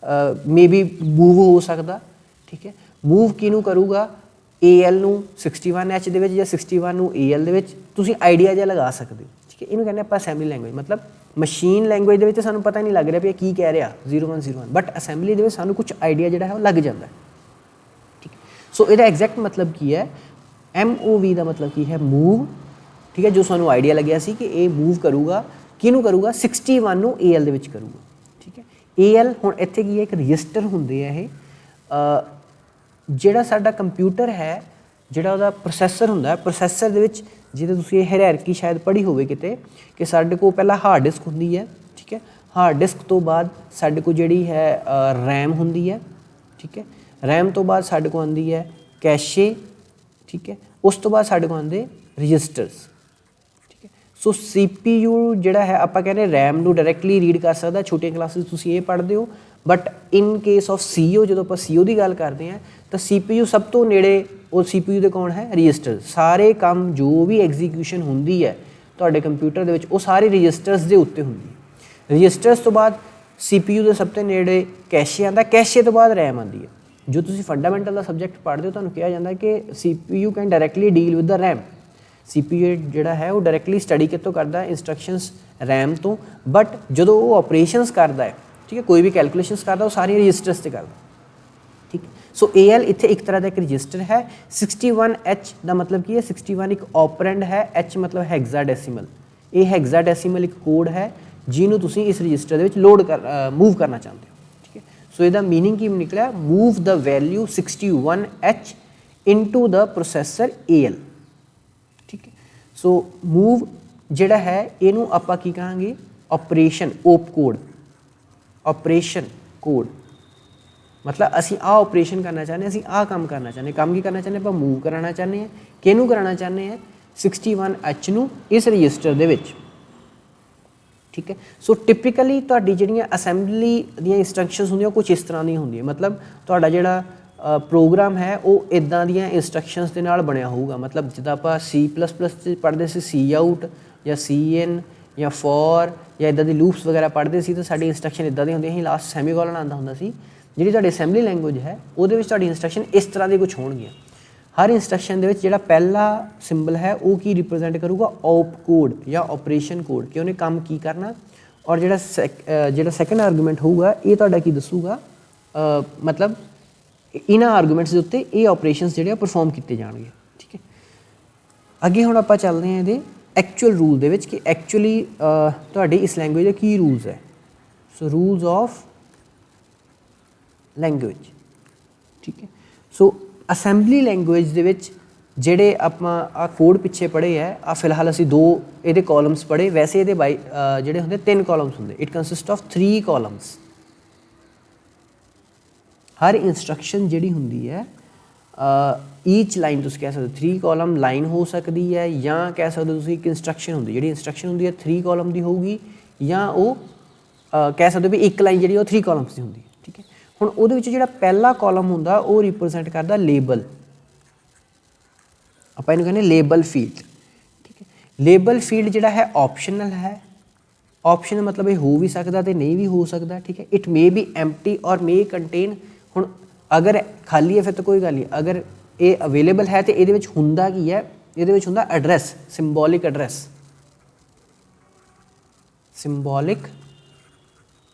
ਮੇ ਬੀ ਮੂਵ ਹੋ ਸਕਦਾ, ਠੀਕ ਹੈ। ਮੂਵ ਕਿਹਨੂੰ ਕਰੂਗਾ, AL ਨੂੰ 61H ਦੇ ਵਿੱਚ ਜਾਂ 61 ਨੂੰ AL ਦੇ ਵਿੱਚ, ਤੁਸੀਂ ਆਈਡੀਆ ਜਿਹਾ ਲਗਾ ਸਕਦੇ ਹੋ, ਠੀਕ ਹੈ। ਇਹਨੂੰ ਕਹਿੰਦੇ ਆਪਾਂ ਅਸੈਂਬਲੀ ਲੈਂਗੁਏਜ। ਮਤਲਬ ਮਸ਼ੀਨ ਲੈਂਗੁਏਜ ਦੇ ਵਿੱਚ ਸਾਨੂੰ ਪਤਾ ਨਹੀਂ ਲੱਗ ਰਿਹਾ ਵੀ ਇਹ ਕੀ ਕਹਿ ਰਿਹਾ 0101, ਬਟ ਅਸੈਂਬਲੀ ਦੇ ਵਿੱਚ ਸਾਨੂੰ ਕੁਝ ਆਈਡੀਆ ਜਿਹੜਾ ਹੈ ਉਹ ਲੱਗ ਜਾਂਦਾ, ਠੀਕ। ਸੋ ਇਹਦਾ ਐਗਜ਼ੈਕਟ ਮਤਲਬ ਕੀ ਹੈ, MOV ਦਾ ਮਤਲਬ ਕੀ ਹੈ ਮੂਵ, ਠੀਕ ਹੈ। ਜੋ ਸਾਨੂੰ ਆਈਡੀਆ ਲੱਗਿਆ ਸੀ ਕਿ ਇਹ ਮੂਵ ਕਰੂਗਾ, ਕਿਹਨੂੰ ਕਰੂਗਾ 61 ਨੂੰ AL ਦੇ ਵਿੱਚ ਕਰੂਗਾ, ਠੀਕ ਹੈ। AL ਹੁਣ ਇੱਥੇ ਕੀ ਹੈ, ਇੱਕ ਰਜਿਸਟਰ ਹੁੰਦੇ ਆ ਇਹ, ਜਿਹੜਾ ਸਾਡਾ ਕੰਪਿਊਟਰ ਹੈ, ਜਿਹੜਾ ਉਹਦਾ ਪ੍ਰੋਸੈਸਰ ਹੁੰਦਾ, ਪ੍ਰੋਸੈਸਰ ਦੇ ਵਿੱਚ ਜਿਹਦੇ ਤੁਸੀਂ ਇਹ ਹਾਇਰਾਰਕੀ ਸ਼ਾਇਦ ਪੜ੍ਹੀ ਹੋਵੇ ਕਿਤੇ ਕਿ ਸਾਡੇ ਕੋਲ ਪਹਿਲਾਂ ਹਾਰਡ ਡਿਸਕ ਹੁੰਦੀ ਹੈ, ਠੀਕ ਹੈ। ਹਾਰਡ ਡਿਸਕ ਤੋਂ ਬਾਅਦ ਸਾਡੇ ਕੋਲ ਜਿਹੜੀ ਹੈ ਰੈਮ ਹੁੰਦੀ ਹੈ, ਠੀਕ ਹੈ। ਰੈਮ ਤੋਂ ਬਾਅਦ ਸਾਡੇ ਕੋਲ ਆਉਂਦੀ ਹੈ ਕੈਸ਼ੇ, ਠੀਕ ਹੈ। ਉਸ ਤੋਂ ਬਾਅਦ ਸਾਡੇ ਕੋਲ ਆਉਂਦੇ ਰਜਿਸਟਰਸ, ਠੀਕ ਹੈ। ਸੋ CPU ਜਿਹੜਾ ਹੈ ਆਪਾਂ ਕਹਿੰਦੇ ਰੈਮ ਨੂੰ ਡਾਇਰੈਕਟਲੀ ਰੀਡ ਕਰ ਸਕਦਾ, ਛੋਟੀਆਂ ਕਲਾਸਿਸ ਤੁਸੀਂ ਇਹ ਪੜ੍ਹਦੇ ਹੋ, but in case of CO ਜਦੋਂ ਆਪਾਂ CO ਦੀ ਗੱਲ ਕਰਦੇ ਹਾਂ ਤਾਂ CPU ਸਭ ਤੋਂ ਨੇੜੇ ਉਹ CPU ਦੇ ਕੌਣ ਹੈ, ਰਜਿਸਟਰ। ਸਾਰੇ ਕੰਮ ਜੋ ਵੀ ਐਗਜ਼ੀਕਿਊਸ਼ਨ ਹੁੰਦੀ ਹੈ ਤੁਹਾਡੇ ਕੰਪਿਊਟਰ ਦੇ ਵਿੱਚ ਉਹ ਸਾਰੇ ਰਜਿਸਟਰਸ ਦੇ ਉੱਤੇ ਹੁੰਦੀ ਹੈ। ਰਜਿਸਟਰਸ ਤੋਂ ਬਾਅਦ CPU ਦੇ ਸਭ ਤੋਂ ਨੇੜੇ ਕੈਸ਼ੇ ਆਉਂਦਾ, ਕੈਸ਼ੇ ਤੋਂ ਬਾਅਦ ਰੈਮ ਆਉਂਦੀ ਹੈ। ਜੋ ਤੁਸੀਂ ਫੰਡਾਮੈਂਟਲ ਦਾ ਸਬਜੈਕਟ ਪੜ੍ਹਦੇ ਹੋ ਤੁਹਾਨੂੰ ਕਿਹਾ ਜਾਂਦਾ ਕਿ CPU can directly deal with the RAM. CPU ਜਿਹੜਾ ਹੈ ਉਹ ਡਾਇਰੈਕਟਲੀ ਸਟੱਡੀ ਕਿੱਥੋਂ ਕਰਦਾ, ਇੰਸਟਰਕਸ਼ਨਸ ਰੈਮ ਤੋਂ, ਬਟ ਜਦੋਂ ਉਹ ਆਪਰੇਸ਼ਨਸ ਕਰਦਾ ਹੈ, ਠੀਕ ਹੈ, ਕੋਈ ਵੀ ਕੈਲਕੂਲੇਸ਼ਨਸ ਕਰਦਾ ਉਹ ਸਾਰੀਆਂ ਰਜਿਸਟਰਸ 'ਤੇ ਕਰਦਾ, ਠੀਕ। ਸੋ AL ਇੱਥੇ ਇੱਕ ਤਰ੍ਹਾਂ ਦਾ ਇੱਕ ਰਜਿਸਟਰ ਹੈ। 61H ਦਾ ਮਤਲਬ ਕੀ ਹੈ, 61 ਇੱਕ ਆਪਰੈਂਡ ਹੈ, H ਮਤਲਬ ਹੈਗਜ਼ਾਡੈਸੀਮਲ। ਇਹ ਹੈਗਜ਼ਾਡੈਸੀਮਲ ਇੱਕ ਕੋਡ ਹੈ ਜਿਹਨੂੰ ਤੁਸੀਂ ਇਸ ਰਜਿਸਟਰ ਦੇ ਵਿੱਚ ਮੂਵ ਕਰਨਾ ਚਾਹੁੰਦੇ ਹੋ, ਠੀਕ ਹੈ। ਸੋ ਇਹਦਾ ਮੀਨਿੰਗ ਕੀ ਨਿਕਲਿਆ, ਮੂਵ ਦ ਵੈਲਿਊ 61H ਇਨਟੂ ਦ ਪ੍ਰੋਸੈਸਰ AL, ਠੀਕ ਹੈ। ਸੋ ਮੂਵ ਜਿਹੜਾ ਹੈ ਇਹਨੂੰ ਆਪਾਂ ਕੀ ਕਹਾਂਗੇ, ਆਪਰੇਸ਼ਨ ਕੋਡ, ਆਪਰੇਸ਼ਨ ਕੋਡ। ਮਤਲਬ ਅਸੀਂ ਆਹ ਆਪਰੇਸ਼ਨ ਕਰਨਾ ਚਾਹੁੰਦੇ, ਅਸੀਂ ਆਹ ਕੰਮ ਕਰਨਾ ਚਾਹੁੰਦੇ, ਕੰਮ ਕੀ ਕਰਨਾ ਚਾਹੁੰਦੇ ਆਪਾਂ, ਮੂਵ ਕਰਾਉਣਾ ਚਾਹੁੰਦੇ ਹਾਂ। ਕਿਹਨੂੰ ਕਰਾਉਣਾ ਚਾਹੁੰਦੇ ਹਾਂ, 61H ਨੂੰ ਇਸ ਰਜਿਸਟਰ ਦੇ ਵਿੱਚ, ਠੀਕ ਹੈ। ਸੋ ਟਿਪੀਕਲੀ ਤੁਹਾਡੀ ਜਿਹੜੀਆਂ ਅਸੈਂਬਲੀ ਦੀਆਂ ਇੰਸਟਰਕਸ਼ਨਸ ਹੁੰਦੀਆਂ ਉਹ ਕੁਛ ਇਸ ਤਰ੍ਹਾਂ ਦੀਆਂ ਹੁੰਦੀਆਂ। ਮਤਲਬ ਤੁਹਾਡਾ ਜਿਹੜਾ ਪ੍ਰੋਗਰਾਮ ਹੈ ਉਹ ਇੱਦਾਂ ਦੀਆਂ ਇੰਸਟਰਕਸ਼ਨਸ ਦੇ ਨਾਲ ਬਣਿਆ ਹੋਊਗਾ। ਮਤਲਬ ਜਿੱਦਾਂ ਆਪਾਂ C++ 'ਚ ਪੜ੍ਹਦੇ ਸੀ, C out ਜਾਂ CN ਜਾਂ ਫੋਰ ਜਾਂ ਇੱਦਾਂ ਦੀ ਲੂਪਸ ਵਗੈਰਾ ਪੜ੍ਹਦੇ ਸੀ ਤਾਂ ਸਾਡੀ ਇੰਸਟਰਕਸ਼ਨ ਇੱਦਾਂ ਦੀਆਂ ਹੁੰਦੀਆਂ ਸੀ, ਲਾਸਟ ਸੈਮੀਕੋਲਨ ਆਉਂਦਾ ਹੁੰਦਾ ਸੀ। ਜਿਹੜੀ ਤੁਹਾਡੀ ਅਸੈਂਬਲੀ ਲੈਂਗੁਏਜ ਹੈ ਉਹਦੇ ਵਿੱਚ ਤੁਹਾਡੀ ਇੰਸਟਰਕਸ਼ਨ ਇਸ ਤਰ੍ਹਾਂ ਦੇ ਕੁਛ ਹੋਣਗੀਆਂ। ਹਰ ਇੰਸਟਰਕਸ਼ਨ ਦੇ ਵਿੱਚ ਜਿਹੜਾ ਪਹਿਲਾ ਸਿੰਬਲ ਹੈ ਉਹ ਕੀ ਰਿਪਰੈਜ਼ੈਂਟ ਕਰੂਗਾ, ਔਪ ਕੋਡ ਜਾਂ ਆਪਰੇਸ਼ਨ ਕੋਡ, ਕਿ ਉਹਨੇ ਕੰਮ ਕੀ ਕਰਨਾ। ਔਰ ਜਿਹੜਾ ਸੈਕੰਡ ਆਰਗੂਮੈਂਟ ਹੋਊਗਾ ਇਹ ਤੁਹਾਡਾ ਕੀ ਦੱਸੂਗਾ, ਮਤਲਬ ਇਹਨਾਂ ਆਰਗੂਮੈਂਟਸ ਦੇ ਉੱਤੇ ਇਹ ਆਪਰੇਸ਼ਨਸ ਜਿਹੜੇ ਆ ਪਰਫੋਰਮ ਕੀਤੇ ਜਾਣਗੇ, ਠੀਕ ਹੈ। ਅੱਗੇ ਹੁਣ ਆਪਾਂ ਚੱਲਦੇ ਹਾਂ ਇਹਦੇ ਐਕਚੁਅਲ ਰੂਲ ਦੇ ਵਿੱਚ ਕਿ ਐਕਚੁਅਲੀ ਤੁਹਾਡੀ ਇਸ ਲੈਂਗੁਏਜ ਦੇ ਕੀ ਰੂਲਸ ਹੈ। ਸੋ ਰੂਲਸ ਆਫ ਲੈਂਗੁਏਜ, ਠੀਕ ਹੈ। ਸੋ ਅਸੈਂਬਲੀ ਲੈਂਗੁਏਜ ਦੇ ਵਿੱਚ ਜਿਹੜੇ ਆਪਾਂ ਆਹ ਕੋਡ ਪਿੱਛੇ ਪੜ੍ਹੇ ਹੈ, ਆ ਫਿਲਹਾਲ ਅਸੀਂ 2 ਇਹਦੇ ਕਾਲਮਸ ਪੜ੍ਹੇ, ਵੈਸੇ ਇਹਦੇ ਜਿਹੜੇ ਹੁੰਦੇ 3 ਕਾਲਮਸ ਹੁੰਦੇ। It consist of 3 columns. ਹਰ ਇੰਸਟਰਕਸ਼ਨ ਜਿਹੜੀ ਹੁੰਦੀ ਹੈ ਈਚ ਲਾਈਨ ਤੁਸੀਂ ਕਹਿ ਸਕਦੇ ਹੋ 3 ਕਾਲਮ ਲਾਈਨ ਹੋ ਸਕਦੀ ਹੈ, ਜਾਂ ਕਹਿ ਸਕਦੇ ਹੋ ਤੁਸੀਂ ਇੱਕ ਇੰਸਟਰਕਸ਼ਨ ਹੁੰਦੀ, ਜਿਹੜੀ ਇੰਸਟਰਕਸ਼ਨ ਹੁੰਦੀ ਹੈ 3 ਕਾਲਮ ਦੀ ਹੋਊਗੀ, ਜਾਂ ਉਹ ਕਹਿ ਸਕਦੇ ਹੋ ਵੀ ਇੱਕ ਲਾਈਨ ਜਿਹੜੀ ਉਹ 3 ਕਾਲਮਸ ਦੀ ਹੁੰਦੀ ਹੈ, ਠੀਕ ਹੈ। ਹੁਣ ਉਹਦੇ ਵਿੱਚ ਜਿਹੜਾ ਪਹਿਲਾ ਕਾਲਮ ਹੁੰਦਾ ਉਹ ਰਿਪਰੈਜ਼ੈਂਟ ਕਰਦਾ ਲੇਬਲ, ਆਪਾਂ ਇਹਨੂੰ ਕਹਿੰਦੇ ਲੇਬਲ ਫੀਲਡ, ਠੀਕ ਹੈ। ਲੇਬਲ ਫੀਲਡ ਜਿਹੜਾ ਹੈ ਆਪਸ਼ਨਲ ਹੈ। ਆਪਸ਼ਨਲ ਮਤਲਬ ਇਹ ਹੋ ਵੀ ਸਕਦਾ ਤੇ ਨਹੀਂ ਵੀ ਹੋ ਸਕਦਾ, ਠੀਕ ਹੈ। ਇਟ ਮੇ ਬੀ ਐਮਪਟੀ ਔਰ ਮੇ ਕੰਟੇਨ। ਹੁਣ ਅਗਰ ਖਾਲੀ ਹੈ ਫਿਰ ਤਾਂ ਕੋਈ ਗੱਲ ਨਹੀਂ, ਅਗਰ ਇਹ ਅਵੇਲੇਬਲ ਹੈ ਤੇ ਇਹਦੇ ਵਿੱਚ ਹੁੰਦਾ ਕੀ ਹੈ, ਇਹਦੇ ਵਿੱਚ ਹੁੰਦਾ address, symbolic address, symbolic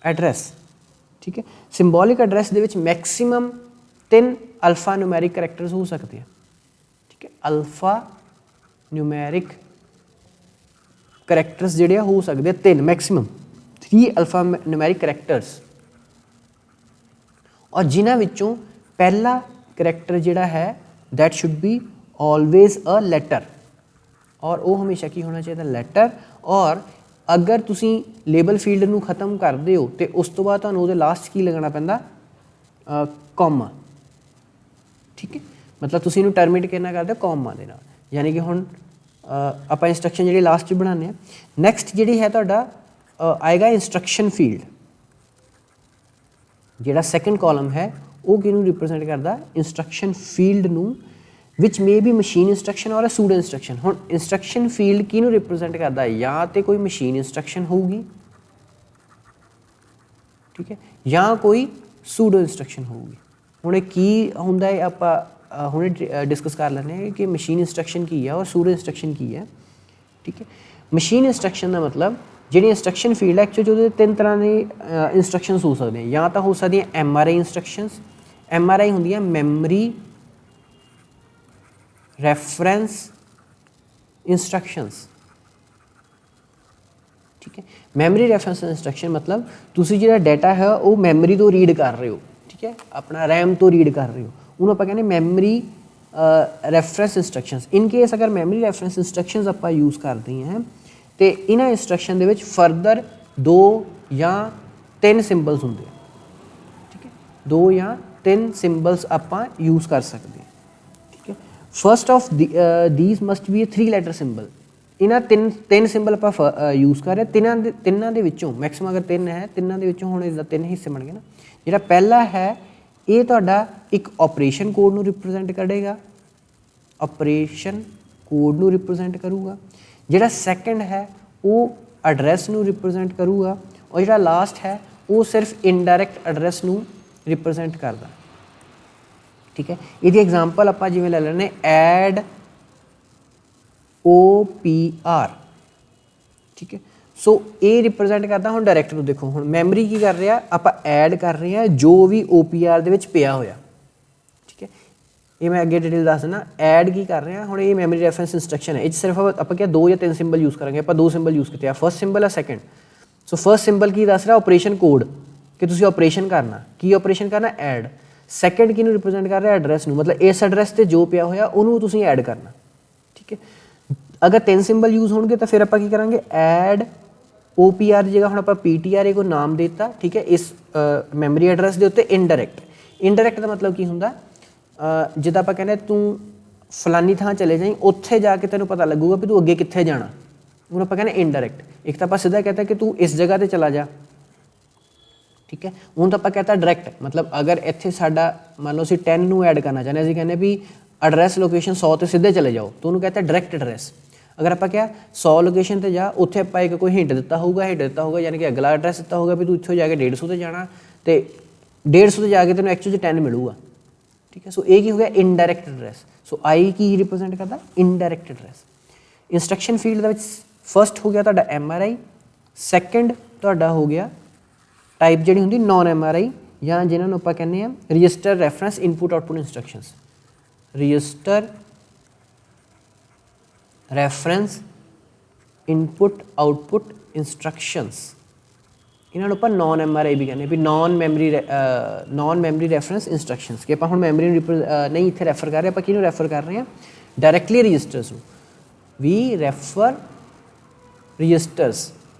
address, ਠੀਕ ਹੈ। ਸਿੰਬੋਲਿਕ ਐਡਰੈਸ ਦੇ ਵਿੱਚ ਮੈਕਸਿਮਮ 3 ਅਲਫਾ ਨਿਊਮੈਰਿਕ ਕਰੈਕਟਰਸ ਹੋ ਸਕਦੇ ਆ, ਠੀਕ ਹੈ। ਅਲਫਾ ਨਿਊਮੈਰਿਕ ਕਰੈਕਟਰਸ ਜਿਹੜੇ ਆ ਹੋ ਸਕਦੇ 3 ਮੈਕਸਿਮਮ 3 ਅਲਫਾ ਨਿਊਮੈਰਿਕ ਕਰੈਕਟਰਸ, ਔਰ ਜਿਨ੍ਹਾਂ ਵਿੱਚੋਂ ਪਹਿਲਾ ਕਰੈਕਟਰ ਜਿਹੜਾ ਹੈ that should be always a letter, ਔਰ ਉਹ ਹਮੇਸ਼ਾ ਕੀ ਹੋਣਾ ਚਾਹੀਦਾ, ਲੈਟਰ। ਔਰ ਅਗਰ ਤੁਸੀਂ ਲੇਬਲ ਫੀਲਡ ਨੂੰ ਖ਼ਤਮ ਕਰਦੇ ਹੋ ਤੇ ਉਸ ਤੋਂ ਬਾਅਦ ਤੁਹਾਨੂੰ ਉਹਦੇ ਲਾਸਟ ਕੀ ਲਗਾਉਣਾ ਪੈਂਦਾ, ਕੌਮਾ, ਠੀਕ ਹੈ। ਮਤਲਬ ਤੁਸੀਂ ਇਹਨੂੰ ਟਰਮੀਨੇਟ ਕਿਹਨਾਂ ਕਰਦੇ ਹੋ, ਕੌਮਾ ਦੇ ਨਾਲ। ਯਾਨੀ ਕਿ ਹੁਣ ਆਪਾਂ ਇੰਸਟਰਕਸ਼ਨ ਜਿਹੜੀ ਲਾਸਟ 'ਚ ਬਣਾਉਂਦੇ ਹਾਂ। ਨੈਕਸਟ ਜਿਹੜੀ ਹੈ ਤੁਹਾਡਾ ਆਏਗਾ ਇੰਸਟਰਕਸ਼ਨ ਫੀਲਡ, ਜਿਹੜਾ ਸੈਕੰਡ ਕਾਲਮ ਹੈ ਉਹ ਕਿਹਨੂੰ ਰਿਪਰੈਜ਼ੈਂਟ ਕਰਦਾ, ਇੰਸਟਰਕਸ਼ਨ ਫੀਲਡ ਨੂੰ, ਵਿਚ ਮੇ ਬੀ ਮਸ਼ੀਨ ਇੰਸਟਰਕਸ਼ਨ ਔਰ ਸੂਡੋ ਇੰਸਟਰਕਸ਼ਨ। ਹੁਣ ਇੰਸਟਰਕਸ਼ਨ ਫੀਲਡ ਕਿਹਨੂੰ ਰਿਪਰੈਜ਼ੈਂਟ ਕਰਦਾ, ਜਾਂ ਤੇ ਕੋਈ ਮਸ਼ੀਨ ਇੰਸਟਰਕਸ਼ਨ ਹੋਊਗੀ, ਠੀਕ ਹੈ, ਜਾਂ ਕੋਈ ਸੂਡੋ ਇੰਸਟਰਕਸ਼ਨ ਹੋਊਗੀ। ਹੁਣ ਇਹ ਕੀ ਹੁੰਦਾ ਹੈ ਆਪਾਂ ਹੁਣੇ ਡਿਸਕਸ ਕਰ ਲੈਂਦੇ ਹਾਂ ਕਿ ਮਸ਼ੀਨ ਇੰਸਟਰਕਸ਼ਨ ਕੀ ਹੈ ਔਰ ਸੂਡੋ ਇੰਸਟਰਕਸ਼ਨ ਕੀ ਹੈ, ਠੀਕ ਹੈ। ਮਸ਼ੀਨ ਇੰਸਟਰਕਸ਼ਨ ਦਾ ਮਤਲਬ ਜਿਹੜੀ ਇੰਸਟਰਕਸ਼ਨ ਫੀਲਡ ਐਕਚੁਅਲੀ ਉਹਦੇ ਤਿੰਨ ਤਰ੍ਹਾਂ ਦੇ ਇੰਸਟਰਕਸ਼ਨਸ ਹੋ ਸਕਦੇ ਆ, ਜਾਂ ਤਾਂ ਹੋ ਸਕਦੀਆਂ MRI ਇੰਸਟਰਕਸ਼ਨਸ। MRI ਹੁੰਦੀਆਂ ਮੈਮਰੀ ਰੈਫਰੈਂਸ ਇੰਸਟਰਕਸ਼ਨਸ, ਠੀਕ ਹੈ। ਮੈਮਰੀ ਰੈਫਰੈਂਸ ਇੰਸਟਰਕਸ਼ਨ ਮਤਲਬ ਤੁਸੀਂ ਜਿਹੜਾ ਡਾਟਾ ਹੈ ਉਹ ਮੈਮਰੀ ਤੋਂ ਰੀਡ ਕਰ ਰਹੇ ਹੋ, ਠੀਕ ਹੈ, ਆਪਣਾ ਰੈਮ ਤੋਂ ਰੀਡ ਕਰ ਰਹੇ ਹੋ, ਉਹਨੂੰ ਆਪਾਂ ਕਹਿੰਦੇ memory reference instructions. In case ਅਗਰ ਮੈਮਰੀ ਰੈਫਰੈਂਸ ਇੰਸਟਰਕਸ਼ਨਸ ਆਪਾਂ ਯੂਜ਼ ਕਰਦੇ ਹਾਂ ਤੇ ਇਹਨਾਂ ਇੰਸਟਰਕਸ਼ਨ ਦੇ ਵਿੱਚ ਫਰਦਰ 2 ਜਾਂ 3 ਸਿੰਬਲਸ ਹੁੰਦੇ ਆ, ਠੀਕ ਹੈ, 2 ਜਾਂ 3 ਸਿੰਬਲਸ ਆਪਾਂ ਯੂਜ਼ ਕਰ ਸਕਦੇ ਹਾਂ, ਠੀਕ ਹੈ। First of these must B 3 letter symbol. ਇਹਨਾਂ ਤਿੰਨ ਸਿੰਬਲ ਆਪਾਂ ਯੂਜ਼ ਕਰ ਰਹੇ, ਤਿੰਨਾਂ ਦੇ ਵਿੱਚੋਂ ਮੈਕਸਿਮਮ ਅਗਰ 3 ਹੈ, ਤਿੰਨਾਂ ਦੇ ਵਿੱਚੋਂ ਹੁਣ ਇਸਦਾ 3 ਹਿੱਸੇ ਬਣ ਗਏ ਨਾ। ਜਿਹੜਾ ਪਹਿਲਾ ਹੈ ਇਹ ਤੁਹਾਡਾ ਇੱਕ ਆਪਰੇਸ਼ਨ ਕੋਡ ਨੂੰ ਰਿਪਰੈਜ਼ੈਂਟ ਕਰੇਗਾ, ਆਪਰੇਸ਼ਨ ਕੋਡ ਨੂੰ ਰਿਪਰੈਜ਼ੈਂਟ ਕਰੂਗਾ। ਜਿਹੜਾ ਸੈਕੰਡ ਹੈ ਉਹ ਐਡਰੈਸ ਨੂੰ ਰਿਪਰੈਜ਼ੈਂਟ ਕਰੂਗਾ, ਔਰ ਜਿਹੜਾ ਲਾਸਟ ਹੈ ਉਹ ਸਿਰਫ ਇਨਡਾਇਰੈਕਟ ਐਡਰੈਸ ਨੂੰ ਰਿਪਰੈਜ਼ੈਂਟ ਕਰਦਾ, ਠੀਕ ਹੈ। ਇਹਦੀ ਐਗਜ਼ਾਮਪਲ ਆਪਾਂ ਜਿਵੇਂ ਲੈ ਲੈਂਦੇ ਐਡ OPR, ਠੀਕ ਹੈ। ਸੋ ਇਹ ਰਿਪਰੈਜ਼ੈਂਟ ਕਰਦਾ ਹੁਣ ਡਾਇਰੈਕਟ ਨੂੰ। ਦੇਖੋ ਹੁਣ ਮੈਮਰੀ ਕੀ ਕਰ ਰਿਹਾ, ਆਪਾਂ ਐਡ ਕਰ ਰਹੇ ਹਾਂ ਜੋ ਵੀ OPR ਦੇ ਵਿੱਚ ਪਿਆ ਹੋਇਆ, ਠੀਕ ਹੈ। ਇਹ ਮੈਂ ਅੱਗੇ ਡਿਟੇਲ ਦੱਸ ਦਿੰਦਾ। ਐਡ ਕੀ ਕਰ ਰਹੇ ਹਾਂ, ਹੁਣ ਇਹ ਮੈਮਰੀ ਰੈਫਰੈਂਸ ਇੰਸਟਰਕਸ਼ਨ ਹੈ, ਇਹ 'ਚ ਸਿਰਫ ਆਪਾਂ ਕਿਹਾ 2 ਜਾਂ 3 ਸਿੰਬਲ ਯੂਜ਼ ਕਰਾਂਗੇ, ਆਪਾਂ 2 ਸਿੰਬਲ ਯੂਜ਼ ਕੀਤੇ ਆ, ਫਸਟ ਸਿੰਬਲ ਆ ਸੈਕੰਡ। ਸੋ ਫਸਟ ਸਿੰਬਲ ਕੀ ਦੱਸ ਰਿਹਾ, ਆਪਰੇਸ਼ਨ ਕੋਡ, ਕਿ ਤੁਸੀਂ ਆਪਰੇਸ਼ਨ ਕਰਨਾ, ਕੀ ਆਪਰੇਸ਼ਨ ਕਰਨਾ, ਐਡ। ਸੈਕੰਡ ਕਿਹਨੂੰ ਰਿਪਰੈਜ਼ੈਂਟ ਕਰ ਰਿਹਾ, ਐਡਰੈਸ ਨੂੰ, ਮਤਲਬ ਇਸ ਐਡਰੈਸ 'ਤੇ ਜੋ ਪਿਆ ਹੋਇਆ ਉਹਨੂੰ ਤੁਸੀਂ ਐਡ ਕਰਨਾ, ਠੀਕ ਹੈ। ਅਗਰ 3 ਸਿੰਬਲ ਯੂਜ਼ ਹੋਣਗੇ ਤਾਂ ਫਿਰ ਆਪਾਂ ਕੀ ਕਰਾਂਗੇ, ਐਡ OPR ਦੀ ਜਗ੍ਹਾ ਹੁਣ ਆਪਾਂ PTR ਕੋਈ ਨਾਮ ਦੇ ਦਿੱਤਾ, ਠੀਕ ਹੈ, ਇਸ ਮੈਮਰੀ ਐਡਰੈਸ ਦੇ ਉੱਤੇ ਇਨਡਾਇਰੈਕਟ। ਇਨਡਾਇਰੈਕਟ ਦਾ ਮਤਲਬ ਕੀ ਹੁੰਦਾ, ਜਿੱਦਾਂ ਆਪਾਂ ਕਹਿੰਦੇ ਤੂੰ ਫਲਾਨੀ ਥਾਂ ਚਲੇ ਜਾਈਂ, ਉੱਥੇ ਜਾ ਕੇ ਤੈਨੂੰ ਪਤਾ ਲੱਗੂਗਾ ਵੀ ਤੂੰ ਅੱਗੇ ਕਿੱਥੇ ਜਾਣਾ, ਹੁਣ ਆਪਾਂ ਕਹਿੰਦੇ ਇਨਡਾਇਰੈਕਟ। ਇੱਕ ਤਾਂ ਆਪਾਂ ਸਿੱਧਾ ਕਹਤਾ ਕਿ ਤੂੰ ਇਸ ਜਗ੍ਹਾ 'ਤੇ ਚਲਾ ਜਾ, ਠੀਕ ਹੈ। ਹੁਣ ਤਾਂ ਆਪਾਂ ਕਹਤਾ ਡਾਇਰੈਕਟ, ਮਤਲਬ ਅਗਰ ਇੱਥੇ ਸਾਡਾ ਮੰਨ ਲਓ ਅਸੀਂ 10 ਨੂੰ ਐਡ ਕਰਨਾ ਚਾਹੁੰਦੇ, ਅਸੀਂ ਕਹਿੰਦੇ ਵੀ ਐਡਰੈਸ ਲੋਕੇਸ਼ਨ 100 'ਤੇ ਸਿੱਧੇ ਚਲੇ ਜਾਓ, ਤਾਂ ਉਹਨੂੰ ਕਹਤਾ ਡਾਇਰੈਕਟ ਐਡਰੈਸ। ਅਗਰ ਆਪਾਂ ਕਿਹਾ 100 ਲੋਕੇਸ਼ਨ 'ਤੇ ਜਾ, ਉੱਥੇ ਆਪਾਂ ਇੱਕ ਕੋਈ ਹਿੰਟ ਦਿੱਤਾ ਹੋਊਗਾ, ਯਾਨੀ ਕਿ ਅਗਲਾ ਐਡਰੈਸ ਦਿੱਤਾ ਹੋਊਗਾ ਵੀ ਤੂੰ ਇੱਥੋਂ ਜਾ ਕੇ 150 'ਤੇ ਜਾਣਾ, ਅਤੇ 150 'ਤੇ ਜਾ ਕੇ ਤੈਨੂੰ ਐਕਚੁਅਲੀ 10 ਮਿਲੂਗਾ, ਠੀਕ ਹੈ। ਸੋ ਇਹ ਕੀ ਹੋ ਗਿਆ, indirect address. So I Ki represent ਕਰਦਾ, ਇਨਡਾਇਰੈਕਟ ਐਡਰੈਸ। ਇੰਸਟਰਕਸ਼ਨ ਫੀਲਡ ਦੇ ਵਿੱਚ ਫਸਟ ਹੋ ਗਿਆ ਤੁਹਾਡਾ MRI, ਸੈਕੰਡ ਤੁਹਾਡਾ ਹੋ ਗਿਆ ਟਾਈਪ ਜਿਹੜੀ ਹੁੰਦੀ ਨੋਨ MRI, ਜਾਂ ਜਿਹਨਾਂ ਨੂੰ ਆਪਾਂ ਕਹਿੰਦੇ ਹਾਂ register reference input output instructions, register reference input output instructions. ਇਹਨਾਂ ਨੂੰ ਆਪਾਂ ਨੋਨ MRI ਵੀ ਕਹਿੰਦੇ ਵੀ ਨੋਨ ਮੈਮਰੀ ਰੈਫਰੈਂਸ ਇੰਸਟਰਕਸ਼ਨਸ। ਕਿ ਆਪਾਂ ਹੁਣ ਮੈਮਰੀ ਨੂੰ ਨਹੀਂ ਇੱਥੇ ਰੈਫਰ ਕਰ ਰਹੇ, ਆਪਾਂ ਕਿਹਨੂੰ ਰੈਫਰ ਕਰ ਰਹੇ ਹਾਂ, ਡਾਇਰੈਕਟਲੀ ਰਜਿਸਟਰਸ ਨੂੰ। ਵੀ ਰੈਫਰ ਰਜਿਸਟਰਸ,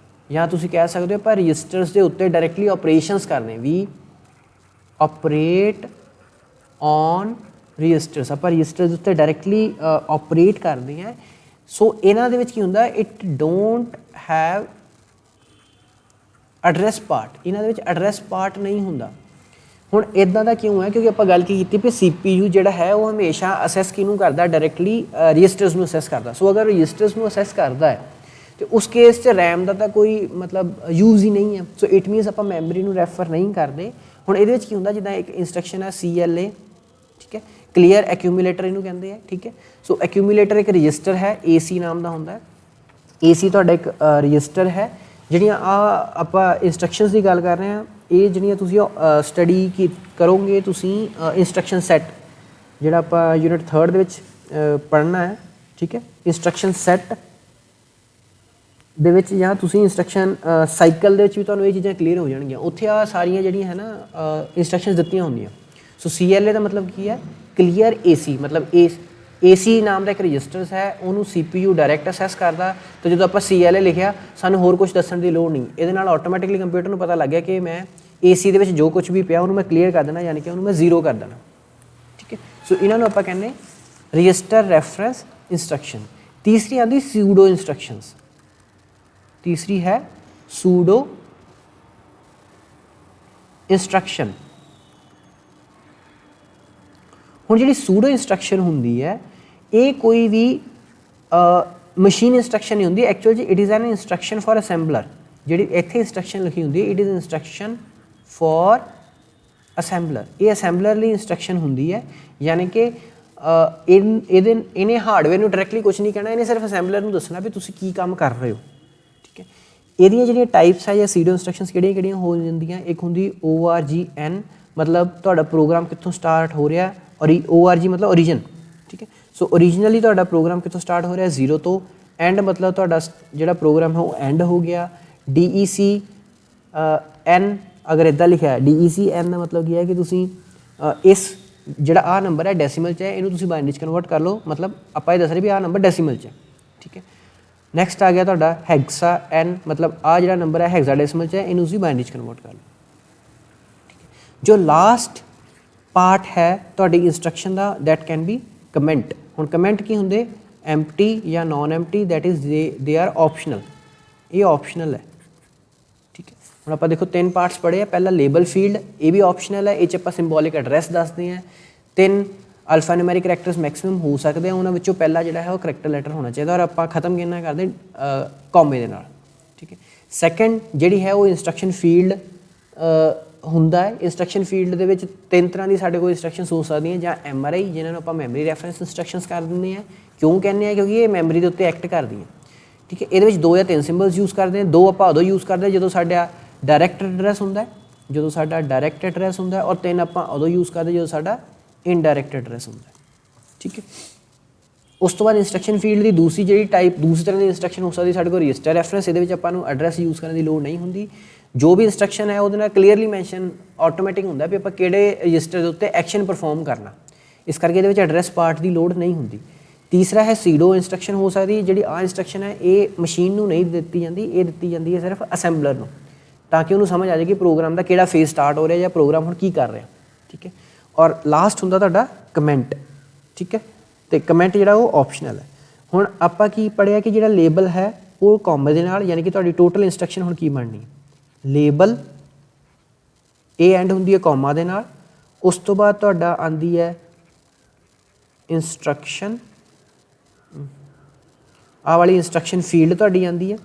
ਜਾਂ ਤੁਸੀਂ ਕਹਿ ਸਕਦੇ ਹੋ ਆਪਾਂ ਰਜਿਸਟਰਸ ਦੇ ਉੱਤੇ ਡਾਇਰੈਕਟਲੀ ਆਪਰੇਸ਼ਨਸ ਕਰਨੇ, ਵੀ ਆਪਰੇਟ ਔਨ ਰਜਿਸਟਰਸ, ਆਪਾਂ ਰਜਿਸਟਰਸ ਦੇ ਉੱਤੇ ਡਾਇਰੈਕਟਲੀ ਆਪਰੇਟ ਕਰਦੇ ਹਾਂ। ਸੋ ਇਹਨਾਂ ਦੇ ਵਿੱਚ ਕੀ ਹੁੰਦਾ, it don't have address part, ਇਹਨਾਂ ਦੇ ਵਿੱਚ ਐਡਰੈਸ ਪਾਰਟ ਨਹੀਂ ਹੁੰਦਾ। ਹੁਣ ਇੱਦਾਂ ਦਾ ਕਿਉਂ ਹੈ, ਕਿਉਂਕਿ ਆਪਾਂ ਗੱਲ ਕੀ ਕੀਤੀ ਵੀ CPU ਜਿਹੜਾ ਹੈ ਉਹ ਹਮੇਸ਼ਾ ਅਸੈਸ ਕਿਹਨੂੰ ਕਰਦਾ, ਡਾਇਰੈਕਟਲੀ ਰਜਿਸਟਰਸ ਨੂੰ ਅਸੈਸ ਕਰਦਾ। ਸੋ ਅਗਰ ਰਜਿਸਟਰਸ ਨੂੰ ਅਸੈਸ ਕਰਦਾ ਹੈ ਤੇ ਉਸ ਕੇਸ 'ਚ ਰੈਮ ਦਾ ਤਾਂ ਕੋਈ ਮਤਲਬ ਯੂਜ਼ ਹੀ ਨਹੀਂ ਹੈ। ਸੋ ਇਟ ਮੀਨਸ ਆਪਾਂ ਮੈਮਰੀ ਨੂੰ ਰੈਫਰ ਨਹੀਂ ਕਰਦੇ। ਹੁਣ ਇਹਦੇ ਵਿੱਚ ਕੀ ਹੁੰਦਾ, ਜਿੱਦਾਂ ਇੱਕ ਇੰਸਟਰਕਸ਼ਨ ਹੈ CLA, ਠੀਕ ਹੈ, ਕਲੀਅਰ ਐਕਿਊਮੂਲੇਟਰ ਇਹਨੂੰ ਕਹਿੰਦੇ ਆ, ਠੀਕ ਹੈ। ਸੋ ਐਕਿਊਮੂਲੇਟਰ ਇੱਕ ਰਜਿਸਟਰ ਹੈ, AC ਨਾਮ ਦਾ ਹੁੰਦਾ ਹੈ। AC ਤੁਹਾਡਾ ਇੱਕ ਰਜਿਸਟਰ ਹੈ। ਜਿਹੜੀਆਂ ਆਪਾਂ ਇੰਸਟਰਕਸ਼ਨਸ ਦੀ ਗੱਲ ਕਰ ਰਹੇ ਹਾਂ, ਇਹ ਜਿਹੜੀਆਂ ਤੁਸੀਂ ਸਟੱਡੀ ਕਰੋਗੇ ਤੁਸੀਂ ਇੰਸਟਰਕਸ਼ਨ ਸੈੱਟ, ਜਿਹੜਾ ਆਪਾਂ ਯੂਨਿਟ 3 ਦੇ ਵਿੱਚ ਪੜ੍ਹਨਾ ਹੈ, ਠੀਕ ਹੈ। ਇੰਸਟਰਕਸ਼ਨ ਸੈੱਟ ਦੇ ਵਿੱਚ ਜਾਂ ਤੁਸੀਂ ਇੰਸਟਰਕਸ਼ਨ ਸਾਈਕਲ ਦੇ ਵਿੱਚ ਵੀ ਤੁਹਾਨੂੰ ਇਹ ਚੀਜ਼ਾਂ ਕਲੀਅਰ ਹੋ ਜਾਣਗੀਆਂ। ਉੱਥੇ ਆ ਸਾਰੀਆਂ ਜਿਹੜੀਆਂ ਹੈ ਨਾ ਇੰਸਟਰਕਸ਼ਨਸ ਦਿੱਤੀਆਂ ਹੁੰਦੀਆਂ। ਸੋ CLA ਦਾ ਮਤਲਬ ਕੀ ਹੈ, ਕਲੀਅਰ AC, ਮਤਲਬ AC ਨਾਮ ਦਾ ਇੱਕ ਰਜਿਸਟਰਸ ਹੈ, ਉਹਨੂੰ CPU ਡਾਇਰੈਕਟ ਅਸੈਸ ਕਰਦਾ। ਅਤੇ ਜਦੋਂ ਆਪਾਂ CLA ਲਿਖਿਆ, ਸਾਨੂੰ ਹੋਰ ਕੁਝ ਦੱਸਣ ਦੀ ਲੋੜ ਨਹੀਂ, ਇਹਦੇ ਨਾਲ ਆਟੋਮੈਟਿਕਲੀ ਕੰਪਿਊਟਰ ਨੂੰ ਪਤਾ ਲੱਗ ਗਿਆ ਕਿ ਮੈਂ AC ਦੇ ਵਿੱਚ ਜੋ ਕੁਝ ਵੀ ਪਿਆ ਉਹਨੂੰ ਮੈਂ ਕਲੀਅਰ ਕਰ ਦੇਣਾ, ਯਾਨੀ ਕਿ ਉਹਨੂੰ ਮੈਂ 0 ਕਰ ਦੇਣਾ, ਠੀਕ ਹੈ। ਸੋ ਇਹਨਾਂ ਨੂੰ ਆਪਾਂ ਕਹਿੰਦੇ ਰਜਿਸਟਰ ਰੈਫਰੈਂਸ ਇੰਸਟਰਕਸ਼ਨ। ਤੀਸਰੀ ਆਉਂਦੀ ਸੂਡੋ ਇੰਸਟਰਕਸ਼ਨਸ। ਤੀਸਰੀ ਹੈ ਸੂਡੋ ਇੰਸਟਰਕਸ਼ਨ। ਹੁਣ ਜਿਹੜੀ ਸੂਡੋ ਇੰਸਟਰਕਸ਼ਨ ਹੁੰਦੀ ਹੈ ਇਹ ਕੋਈ ਵੀ ਮਸ਼ੀਨ ਇੰਸਟਰਕਸ਼ਨ ਨਹੀਂ ਹੁੰਦੀ ਐਕਚੁਅਲ 'ਚ it is an instruction for assembler ਜਿਹੜੀ ਇੱਥੇ ਇੰਸਟਰਕਸ਼ਨ ਲਿਖੀ ਹੁੰਦੀ ਹੈ it is instruction for assembler ਇਹ ਅਸੈਂਬਲਰ ਲਈ ਇੰਸਟਰਕਸ਼ਨ ਹੁੰਦੀ ਹੈ ਯਾਨੀ ਕਿ ਇਹਨੇ ਹਾਰਡਵੇਅਰ ਨੂੰ ਡਾਇਰੈਕਟਲੀ ਕੁਝ ਨਹੀਂ ਕਹਿਣਾ ਇਹਨੇ ਸਿਰਫ ਅਸੈਂਬਲਰ ਨੂੰ ਦੱਸਣਾ ਵੀ ਤੁਸੀਂ ਕੀ ਕੰਮ ਕਰ ਰਹੇ ਹੋ ਠੀਕ ਹੈ ਇਹਦੀਆਂ ਜਿਹੜੀਆਂ ਟਾਈਪਸ ਆ ਜਾਂ ਸੀਡੋ ਇੰਸਟਰਕਸ਼ਨਸ ਕਿਹੜੀਆਂ ਹੋ ਜਾਂਦੀਆਂ ਇੱਕ ਹੁੰਦੀ ORGN ਮਤਲਬ ਤੁਹਾਡਾ ਪ੍ਰੋਗਰਾਮ ਕਿੱਥੋਂ ਸਟਾਰਟ ਹੋ ਰਿਹਾ ਔਰ ORG ਮਤਲਬ ਓਰੀਜਨ ਠੀਕ ਹੈ ਸੋ ਓਰੀਜਨਲੀ ਤੁਹਾਡਾ ਪ੍ਰੋਗਰਾਮ ਕਿੱਥੋਂ ਸਟਾਰਟ ਹੋ ਰਿਹਾ 0 ਤੋਂ ਐਂਡ ਮਤਲਬ ਤੁਹਾਡਾ ਜਿਹੜਾ ਪ੍ਰੋਗਰਾਮ ਹੈ ਉਹ ਐਂਡ ਹੋ ਗਿਆ DEC N ਅਗਰ ਇੱਦਾਂ ਲਿਖਿਆ ਹੈ DEC N ਦਾ ਮਤਲਬ ਕੀ ਹੈ ਕਿ ਤੁਸੀਂ ਇਸ ਜਿਹੜਾ ਆਹ ਨੰਬਰ ਹੈ ਡੈਸੀਮਲ 'ਚ ਹੈ ਇਹਨੂੰ ਤੁਸੀਂ ਬਾਈਨਰੀ 'ਚ ਕਨਵਰਟ ਕਰ ਲਓ ਮਤਲਬ ਆਪਾਂ ਇਹ ਦੱਸ ਰਹੇ ਵੀ ਆਹ ਨੰਬਰ ਡੈਸੀਮਲ 'ਚ ਹੈ ਠੀਕ ਹੈ ਨੈਕਸਟ ਆ ਗਿਆ ਤੁਹਾਡਾ ਹੈਕਸਾ N ਮਤਲਬ ਆਹ ਜਿਹੜਾ ਨੰਬਰ ਹੈ ਹੈਕਸਾ ਡੈਸੀਮਲ 'ਚ ਹੈ ਇਹਨੂੰ ਤੁਸੀਂ ਬਾਈਨਰੀ 'ਚ ਕਨਵਰਟ ਕਰ ਲਓ ਠੀਕ ਹੈ ਜੋ ਲਾਸਟ ਪਾਰਟ ਹੈ ਤੁਹਾਡੀ instruction the that can be comment ਹੁਣ ਕਮੈਂਟ ਕੀ ਹੁੰਦੇ ਐਮਪਟੀ ਜਾਂ non empty that is they are optional ਇਹ ਆਪਸ਼ਨਲ ਹੈ ਠੀਕ ਹੈ ਹੁਣ ਆਪਾਂ ਦੇਖੋ 3 ਪਾਰਟਸ ਪੜ੍ਹੇ ਆ ਪਹਿਲਾ ਲੇਬਲ ਫੀਲਡ ਇਹ ਵੀ ਆਪਸ਼ਨਲ ਹੈ ਇਹ 'ਚ ਆਪਾਂ ਸਿੰਬੋਲਿਕ ਐਡਰੈਸ ਦੱਸਦੇ ਹਾਂ 3 ਅਲਫਾ ਨਿਊਮੈਰਿਕ ਕਰੈਕਟਰਸ ਮੈਕਸਿਮਮ ਹੋ ਸਕਦੇ ਆ ਉਹਨਾਂ ਵਿੱਚੋਂ ਪਹਿਲਾ ਜਿਹੜਾ ਹੈ ਉਹ ਕਰੈਕਟਰ ਲੈਟਰ ਹੋਣਾ ਚਾਹੀਦਾ ਔਰ ਆਪਾਂ ਖਤਮ ਕਿੰਨਾ ਕਰਦੇ ਕੌਮੇ ਦੇ ਨਾਲ ਠੀਕ ਹੈ ਸੈਕੰਡ ਜਿਹੜੀ ਹੈ ਉਹ ਇੰਸਟਰਕਸ਼ਨ ਫੀਲਡ ਹੁੰਦਾ ਹੈ ਇੰਸਟਰਕਸ਼ਨ ਫੀਲਡ ਦੇ ਵਿੱਚ 3 ਤਰ੍ਹਾਂ ਦੀ ਸਾਡੇ ਕੋਲ ਇੰਸਟਰਕਸ਼ਨਸ ਹੋ ਸਕਦੀਆਂ ਜਾਂ MRI ਜਿਨ੍ਹਾਂ ਨੂੰ ਆਪਾਂ ਮੈਮਰੀ ਰੈਫਰੈਂਸ ਇੰਸਟਰਕਸ਼ਨਸ ਕਰ ਦਿੰਦੇ ਹਾਂ ਕਿਉਂ ਕਹਿੰਦੇ ਆ ਕਿਉਂਕਿ ਇਹ ਮੈਮਰੀ ਦੇ ਉੱਤੇ ਐਕਟ ਕਰਦੀਆਂ ਠੀਕ ਹੈ ਇਹਦੇ ਵਿੱਚ 2 ਜਾਂ 3 ਸਿੰਬਲਸ ਯੂਜ਼ ਕਰਦੇ ਹਾਂ 2 ਆਪਾਂ ਉਦੋਂ ਯੂਜ਼ ਕਰਦੇ ਜਦੋਂ ਸਾਡਾ ਡਾਇਰੈਕਟ ਐਡਰੈਸ ਹੁੰਦਾ ਜਦੋਂ ਸਾਡਾ ਡਾਇਰੈਕਟ ਐਡਰੈਸ ਹੁੰਦਾ ਔਰ 3 ਆਪਾਂ ਉਦੋਂ ਯੂਜ਼ ਕਰਦੇ ਜਦੋਂ ਸਾਡਾ ਇਨਡਾਇਰੈਕਟ ਐਡਰੈਸ ਹੁੰਦਾ ਠੀਕ ਹੈ ਉਸ ਤੋਂ ਬਾਅਦ ਇੰਸਟਰਕਸ਼ਨ ਫੀਲਡ ਦੀ ਦੂਸਰੀ ਜਿਹੜੀ ਟਾਈਪ ਦੂਸਰੀ ਤਰ੍ਹਾਂ ਦੀ ਇੰਸਟਰਕਸ਼ਨ ਹੋ ਸਕਦੀ ਸਾਡੇ ਕੋਲ ਰਜਿਸਟਰ ਰੈਫਰੈਂਸ ਇਹਦੇ ਵਿੱਚ ਆਪਾਂ ਨੂੰ ਐਡਰੈਸ ਯੂਜ਼ ਕਰਨ ਦੀ ਲੋੜ ਨਹੀਂ ਹੁੰਦੀ ਜੋ ਵੀ ਇੰਸਟਰਕਸ਼ਨ ਹੈ ਉਹਦੇ ਨਾਲ ਕਲੀਅਰਲੀ ਮੈਂਸ਼ਨ ਆਟੋਮੈਟਿਕ ਹੁੰਦਾ ਵੀ ਆਪਾਂ ਕਿਹੜੇ ਰਜਿਸਟਰ ਦੇ ਉੱਤੇ ਐਕਸ਼ਨ ਪਰਫੋਰਮ ਕਰਨਾ ਇਸ ਕਰਕੇ ਇਹਦੇ ਵਿੱਚ ਐਡਰੈਸ ਪਾਰਟ ਦੀ ਲੋੜ ਨਹੀਂ ਹੁੰਦੀ ਤੀਸਰਾ ਹੈ ਸੀਡੋ ਇੰਸਟਰਕਸ਼ਨ ਹੋ ਸਕਦੀ ਜਿਹੜੀ ਆਹ ਇੰਸਟਰਕਸ਼ਨ ਹੈ ਇਹ ਮਸ਼ੀਨ ਨੂੰ ਨਹੀਂ ਦਿੱਤੀ ਜਾਂਦੀ ਇਹ ਦਿੱਤੀ ਜਾਂਦੀ ਹੈ ਸਿਰਫ ਅਸੈਂਬਲਰ ਨੂੰ ਤਾਂ ਕਿ ਉਹਨੂੰ ਸਮਝ ਆ ਜਾਏ ਕਿ ਪ੍ਰੋਗਰਾਮ ਦਾ ਕਿਹੜਾ ਫੇਜ਼ ਸਟਾਰਟ ਹੋ ਰਿਹਾ ਜਾਂ ਪ੍ਰੋਗਰਾਮ ਹੁਣ ਕੀ ਕਰ ਰਿਹਾ ਠੀਕ ਹੈ ਔਰ ਲਾਸਟ ਹੁੰਦਾ ਤੁਹਾਡਾ ਕਮੈਂਟ ਠੀਕ ਹੈ ਅਤੇ ਕਮੈਂਟ ਜਿਹੜਾ ਉਹ ਆਪਸ਼ਨਲ ਹੈ ਹੁਣ ਆਪਾਂ ਕੀ ਪੜ੍ਹਿਆ ਕਿ ਜਿਹੜਾ ਲੇਬਲ ਹੈ ਉਹ ਕੌਮੇ ਦੇ ਨਾਲ ਯਾਨੀ ਕਿ ਤੁਹਾਡੀ ਟੋਟਲ ਇੰਸਟਰਕਸ਼ਨ ਹੁਣ ਕੀ ਬਣਨੀ ਹੈ ਲੇਬਲ ਇਹ ਐਂਡ ਹੁੰਦੀ ਹੈ ਕੌਮਾ ਦੇ ਨਾਲ ਉਸ ਤੋਂ ਬਾਅਦ ਤੁਹਾਡਾ ਆਉਂਦੀ ਹੈ ਇੰਸਟਰਕਸ਼ਨ ਆਹ ਵਾਲੀ ਇੰਸਟਰਕਸ਼ਨ ਫੀਲਡ ਤੁਹਾਡੀ ਆਉਂਦੀ ਹੈ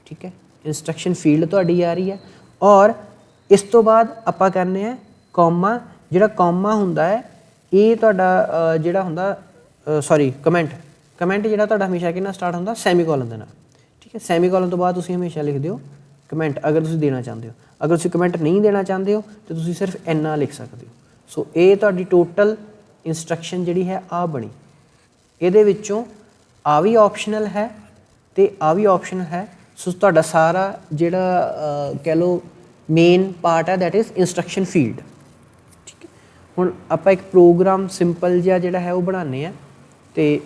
ਠੀਕ ਹੈ ਇੰਸਟਰਕਸ਼ਨ ਫੀਲਡ ਤੁਹਾਡੀ ਆ ਰਹੀ ਹੈ ਔਰ ਇਸ ਤੋਂ ਬਾਅਦ ਆਪਾਂ ਕਹਿੰਦੇ ਹਾਂ ਕੌਮਾ ਜਿਹੜਾ ਕੌਮਾ ਹੁੰਦਾ ਹੈ ਇਹ ਤੁਹਾਡਾ ਜਿਹੜਾ ਹੁੰਦਾ ਕਮੈਂਟ ਜਿਹੜਾ ਤੁਹਾਡਾ ਹਮੇਸ਼ਾ ਕਿੰਨਾ ਸਟਾਰਟ ਹੁੰਦਾ ਸੈਮੀਕੋਲਨ ਦੇ ਨਾਲ ਠੀਕ ਹੈ ਸੈਮੀਕੋਲਨ ਤੋਂ ਬਾਅਦ ਤੁਸੀਂ ਹਮੇਸ਼ਾ ਲਿਖ ਦਿਓ ਕਮੈਂਟ ਅਗਰ ਤੁਸੀਂ ਦੇਣਾ ਚਾਹੁੰਦੇ ਹੋ ਅਗਰ ਤੁਸੀਂ ਕਮੈਂਟ ਨਹੀਂ ਦੇਣਾ ਚਾਹੁੰਦੇ ਹੋ ਤਾਂ ਤੁਸੀਂ ਸਿਰਫ ਇੰਨਾ ਲਿਖ ਸਕਦੇ ਹੋ ਸੋ ਇਹ ਤੁਹਾਡੀ ਟੋਟਲ ਇੰਸਟਰਕਸ਼ਨ ਜਿਹੜੀ ਹੈ ਆ ਬਣੀ ਇਹਦੇ ਵਿੱਚੋਂ ਆ ਵੀ ਆਪਸ਼ਨਲ ਹੈ ਅਤੇ ਆ ਵੀ ਆਪਸ਼ਨ ਹੈ ਸੋ ਤੁਹਾਡਾ ਸਾਰਾ ਜਿਹੜਾ ਕਹਿ ਲਓ ਮੇਨ ਪਾਰਟ ਹੈ ਦੈਟ ਇਜ਼ ਇੰਸਟਰਕਸ਼ਨ ਫੀਲਡ ਠੀਕ ਹੈ ਹੁਣ ਆਪਾਂ ਇੱਕ ਪ੍ਰੋਗਰਾਮ ਸਿੰਪਲ ਜਿਹਾ ਜਿਹੜਾ ਹੈ ਉਹ ਬਣਾਉਂਦੇ ਹਾਂ ਅਤੇ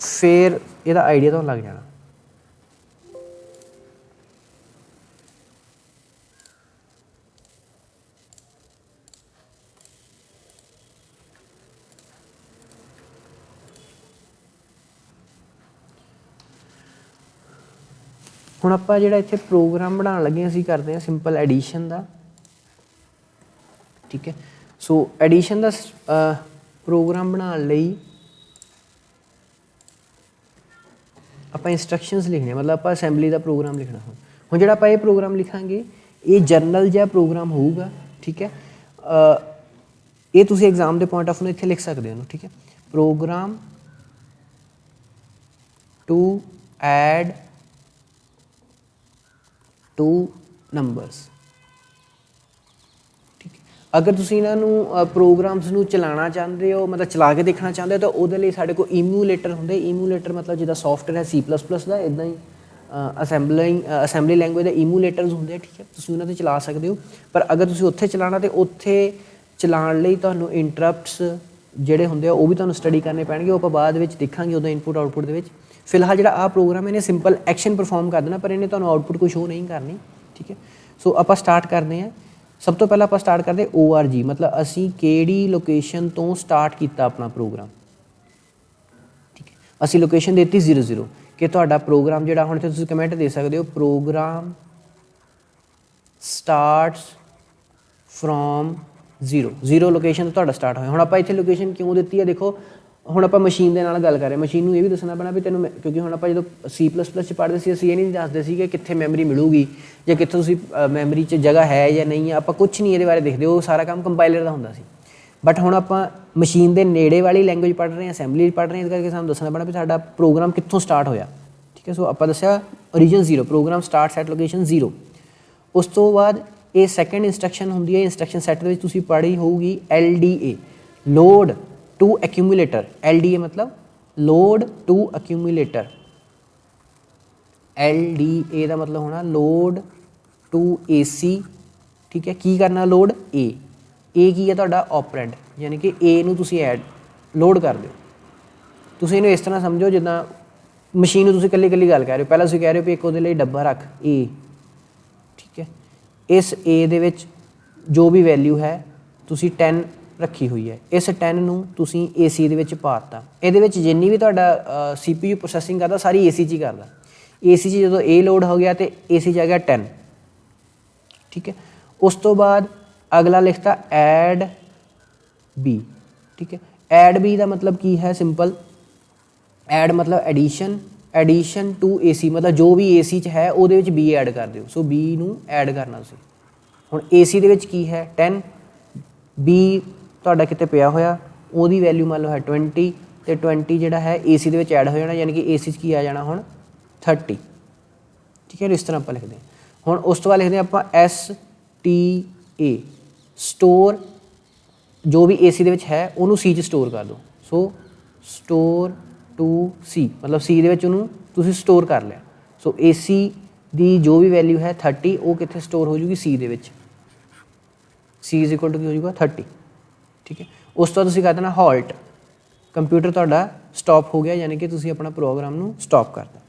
ਫਿਰ ਇਹਦਾ ਆਈਡੀਆ ਤੁਹਾਨੂੰ ਲੱਗ ਜਾਣਾ ਹੁਣ ਆਪਾਂ ਜਿਹੜਾ ਇੱਥੇ ਪ੍ਰੋਗਰਾਮ ਬਣਾਉਣ ਲੱਗੇ ਅਸੀਂ ਕਰਦੇ ਹਾਂ ਸਿੰਪਲ ਐਡੀਸ਼ਨ ਦਾ ਠੀਕ ਹੈ ਸੋ ਐਡੀਸ਼ਨ ਦਾ ਪ੍ਰੋਗਰਾਮ ਬਣਾਉਣ ਲਈ ਆਪਾਂ ਇੰਸਟਰਕਸ਼ਨਸ ਲਿਖਣੇ ਮਤਲਬ ਆਪਾਂ ਅਸੈਂਬਲੀ ਦਾ ਪ੍ਰੋਗਰਾਮ ਲਿਖਣਾ ਹੁਣ ਜਿਹੜਾ ਆਪਾਂ ਇਹ ਪ੍ਰੋਗਰਾਮ ਲਿਖਾਂਗੇ ਇਹ ਜਰਨਲ ਜਿਹਾ ਪ੍ਰੋਗਰਾਮ ਹੋਊਗਾ ਠੀਕ ਹੈ ਇਹ ਤੁਸੀਂ ਐਗਜ਼ਾਮ ਦੇ ਪੁਆਇੰਟ ਆਫ ਨੂੰ ਇੱਥੇ ਲਿਖ ਸਕਦੇ ਹੋ ਠੀਕ ਹੈ ਪ੍ਰੋਗਰਾਮ ਟੂ ਐਡ 2 ਨੰਬਰਸ ਠੀਕ ਹੈ ਅਗਰ ਤੁਸੀਂ ਇਹਨਾਂ ਨੂੰ ਪ੍ਰੋਗਰਾਮਸ ਨੂੰ ਚਲਾਉਣਾ ਚਾਹੁੰਦੇ ਹੋ ਮਤਲਬ ਚਲਾ ਕੇ ਦੇਖਣਾ ਚਾਹੁੰਦੇ ਹੋ ਤਾਂ ਉਹਦੇ ਲਈ ਸਾਡੇ ਕੋਲ ਈਮੂਲੇਟਰ ਹੁੰਦੇ ਈਮੂਲੇਟਰ ਮਤਲਬ ਜਿੱਦਾਂ ਸੌਫਟਵੇਅਰ ਹੈ C++ ਦਾ ਇੱਦਾਂ ਹੀ ਅਸੈਂਬਲੀ ਲੈਂਗੁਏਜ ਦੇ ਈਮੂਲੇਟਰਸ ਹੁੰਦੇ ਆ ਠੀਕ ਹੈ ਤੁਸੀਂ ਉਹਨਾਂ 'ਤੇ ਚਲਾ ਸਕਦੇ ਹੋ ਪਰ ਅਗਰ ਤੁਸੀਂ ਉੱਥੇ ਚਲਾਉਣਾ ਤਾਂ ਉੱਥੇ ਚਲਾਉਣ ਲਈ ਤੁਹਾਨੂੰ ਇੰਟਰਪਟਸ ਜਿਹੜੇ ਹੁੰਦੇ ਆ ਉਹ ਵੀ ਤੁਹਾਨੂੰ ਸਟੱਡੀ ਕਰਨੇ ਪੈਣਗੇ ਉਹ ਆਪਾਂ ਬਾਅਦ ਵਿੱਚ ਦੇਖਾਂਗੇ ਉਹਦਾ ਇਨਪੁਟ ਆਊਟਪੁੱਟ ਦੇ ਵਿੱਚ ਫਿਲਹਾਲ ਜਿਹੜਾ ਆਹ ਪ੍ਰੋਗਰਾਮ ਇਹਨੇ ਸਿੰਪਲ ਐਕਸ਼ਨ ਪਰਫੋਰਮ ਕਰ ਦੇਣਾ ਪਰ ਇਹਨੇ ਤੁਹਾਨੂੰ ਆਊਟਪੁੱਟ ਕੋਈ ਸ਼ੋ ਨਹੀਂ ਕਰਨੀ ਠੀਕ ਹੈ ਸੋ ਆਪਾਂ ਸਟਾਰਟ ਕਰਦੇ ਹਾਂ ਸਭ ਤੋਂ ਪਹਿਲਾਂ ਆਪਾਂ ਸਟਾਰਟ ਕਰਦੇ ORG ਮਤਲਬ ਅਸੀਂ ਕਿਹੜੀ ਲੋਕੇਸ਼ਨ ਤੋਂ ਸਟਾਰਟ ਕੀਤਾ ਆਪਣਾ ਪ੍ਰੋਗਰਾਮ ਠੀਕ ਹੈ ਅਸੀਂ ਲੋਕੇਸ਼ਨ ਦੇ ਦਿੱਤੀ 00 ਕਿ ਤੁਹਾਡਾ ਪ੍ਰੋਗਰਾਮ ਜਿਹੜਾ ਹੁਣ ਇੱਥੇ ਤੁਸੀਂ ਕਮੈਂਟ ਦੇ ਸਕਦੇ ਹੋ ਪ੍ਰੋਗਰਾਮ ਸਟਾਰਟਸ ਫਰੋਮ 0 0 ਲੋਕੇਸ਼ਨ ਤੁਹਾਡਾ ਸਟਾਰਟ ਹੋਇਆ। ਹੁਣ ਆਪਾਂ ਇੱਥੇ ਲੋਕੇਸ਼ਨ ਕਿਉਂ ਦਿੱਤੀ ਹੈ ਦੇਖੋ, ਹੁਣ ਆਪਾਂ ਮਸ਼ੀਨ ਦੇ ਨਾਲ ਗੱਲ ਕਰ ਰਹੇ, ਮਸ਼ੀਨ ਨੂੰ ਇਹ ਵੀ ਦੱਸਣਾ ਪੈਣਾ ਵੀ ਤੈਨੂੰ ਕਿਉਂਕਿ ਹੁਣ ਆਪਾਂ ਜਦੋਂ C++ 'ਚ ਪੜ੍ਹਦੇ ਸੀ ਅਸੀਂ ਇਹ ਨਹੀਂ ਦੱਸਦੇ ਸੀ ਕਿ ਕਿੱਥੇ ਮੈਮਰੀ ਮਿਲੂਗੀ ਜਾਂ ਕਿੱਥੋਂ ਤੁਸੀਂ ਮੈਮਰੀ 'ਚ ਜਗ੍ਹਾ ਹੈ ਜਾਂ ਨਹੀਂ ਹੈ, ਆਪਾਂ ਕੁਛ ਨਹੀਂ ਇਹਦੇ ਬਾਰੇ ਦੇਖਦੇ, ਉਹ ਸਾਰਾ ਕੰਮ ਕੰਪਾਈਲਰ ਦਾ ਹੁੰਦਾ ਸੀ। ਬਟ ਹੁਣ ਆਪਾਂ ਮਸ਼ੀਨ ਦੇ ਨੇੜੇ ਵਾਲੀ ਲੈਂਗੁਏਜ ਪੜ੍ਹ ਰਹੇ ਹਾਂ, ਅਸੈਂਬਲੀ ਪੜ੍ਹ ਰਹੇ ਹਾਂ, ਇਸ ਕਰਕੇ ਸਾਨੂੰ ਦੱਸਣਾ ਪੈਣਾ ਵੀ ਸਾਡਾ ਪ੍ਰੋਗਰਾਮ ਕਿੱਥੋਂ ਸਟਾਰਟ ਹੋਇਆ। ਠੀਕ ਹੈ, ਸੋ ਆਪਾਂ ਦੱਸਿਆ origin 0, program starts at location 0। ਉਸ ਤੋਂ ਬਾਅਦ ਇਹ ਸੈਕੰਡ ਇੰਸਟਰਕਸ਼ਨ ਹੁੰਦੀ ਹੈ, ਇੰਸਟਰਕਸ਼ਨ ਸੈੱਟ ਦੇ ਵਿੱਚ ਤੁਸੀਂ ਪੜ੍ਹੀ ਹੋਊਗੀ LDA, ਲੋਡ ਟੂ ਐਕਿਊਮੂਲੇਟਰ। LDA ਮਤਲਬ ਲੋਡ ਟੂ ਐਕਿਊਮੂਲੇਟਰ, LDA ਦਾ ਮਤਲਬ ਹੋਣਾ ਲੋਡ ਟੂ AC। ਠੀਕ ਹੈ, ਕੀ ਕਰਨਾ ਲੋਡ A ਕੀ ਹੈ ਤੁਹਾਡਾ ਆਪਰੈਂਡ, ਯਾਨੀ ਕਿ A ਨੂੰ ਤੁਸੀਂ ਲੋਡ ਕਰ ਦਿਓ। ਤੁਸੀਂ ਇਹਨੂੰ ਇਸ ਤਰ੍ਹਾਂ ਸਮਝੋ ਜਿੱਦਾਂ ਮਸ਼ੀਨ ਨੂੰ ਤੁਸੀਂ ਇਕੱਲੀ ਗੱਲ ਕਹਿ ਰਹੇ ਹੋ, ਪਹਿਲਾਂ ਤੁਸੀਂ ਕਹਿ ਰਹੇ ਹੋ ਵੀ ਇੱਕ ਉਹਦੇ ਲਈ ਡੱਬਾ ਰੱਖ A। ਠੀਕ ਹੈ, ਇਸ A ਦੇ ਵਿੱਚ ਜੋ ਵੀ ਵੈਲਿਊ ਹੈ ਤੁਸੀਂ 10 ਰੱਖੀ ਹੋਈ ਹੈ, ਇਸ 10 ਨੂੰ ਤੁਸੀਂ AC ਦੇ ਵਿੱਚ ਪਾ ਦਿੱਤਾ। ਇਹਦੇ ਵਿੱਚ ਜਿੰਨੀ ਵੀ ਤੁਹਾਡਾ CPU ਪ੍ਰੋਸੈਸਿੰਗ ਕਰਦਾ ਸਾਰੀ AC 'ਚ ਹੀ ਕਰਦਾ। AC 'ਚ ਜਦੋਂ A ਲੋਡ ਹੋ ਗਿਆ ਤੇ AC 'ਚ ਆ ਗਿਆ 10। ਠੀਕ ਹੈ, ਉਸ ਤੋਂ ਬਾਅਦ ਅਗਲਾ ਲਿਖਤਾ ਐਡ B। ਠੀਕ ਹੈ, ਐਡ B ਦਾ ਮਤਲਬ ਕੀ ਹੈ, ਸਿੰਪਲ ਐਡ ਮਤਲਬ ਐਡੀਸ਼ਨ ਟੂ AC, ਮਤਲਬ ਜੋ ਵੀ AC 'ਚ ਹੈ ਉਹਦੇ ਵਿੱਚ B ਐਡ ਕਰ ਦਿਓ। ਸੋ B ਨੂੰ ਐਡ ਕਰਨਾ ਤੁਸੀਂ। ਹੁਣ AC ਦੇ ਵਿੱਚ ਕੀ ਹੈ 10, B ਤੁਹਾਡਾ ਕਿਤੇ ਪਿਆ ਹੋਇਆ, ਉਹਦੀ ਵੈਲਿਊ ਮੰਨ ਲਓ ਹੈ 20 ਤੇ 20 ਜਿਹੜਾ ਹੈ AC ਦੇ ਵਿੱਚ ਐਡ ਹੋ ਜਾਣਾ, ਯਾਨੀ ਕਿ AC 'ਚ ਕੀ ਆ ਜਾਣਾ ਹੁਣ 30। ਠੀਕ ਹੈ, ਇਸ ਤਰ੍ਹਾਂ ਆਪਾਂ ਲਿਖਦੇ ਹਾਂ। ਹੁਣ ਉਸ ਤੋਂ ਬਾਅਦ ਲਿਖਦੇ ਹਾਂ ਆਪਾਂ STA, ਸਟੋਰ ਜੋ ਵੀ AC ਦੇ ਵਿੱਚ ਹੈ ਉਹਨੂੰ C 'ਚ ਸਟੋਰ ਕਰ ਦਿਓ। ਸੋ ਸਟੋਰ ਟੂ C ਮਤਲਬ C ਦੇ ਵਿੱਚ ਉਹਨੂੰ ਤੁਸੀਂ ਸਟੋਰ ਕਰ ਲਿਆ। ਸੋ AC ਦੀ ਜੋ ਵੀ ਵੈਲਿਊ ਹੈ 30 ਉਹ ਕਿੱਥੇ ਸਟੋਰ ਹੋ ਜੂਗੀ C ਦੇ ਵਿੱਚ। C ਇਜ਼ ਇਕੁਅਲ ਟੂ ਕੀ ਹੋ ਜੂਗਾ 30। ਠੀਕ ਹੈ, ਉਸ ਤੋਂ ਬਾਅਦ ਤੁਸੀਂ ਕਰ ਦੇਣਾ ਹਾਲਟ, ਕੰਪਿਊਟਰ ਤੁਹਾਡਾ ਸਟਾਪ ਹੋ ਗਿਆ, ਯਾਨੀ ਕਿ ਤੁਸੀਂ ਆਪਣਾ ਪ੍ਰੋਗਰਾਮ ਨੂੰ ਸਟਾਪ ਕਰਤਾ।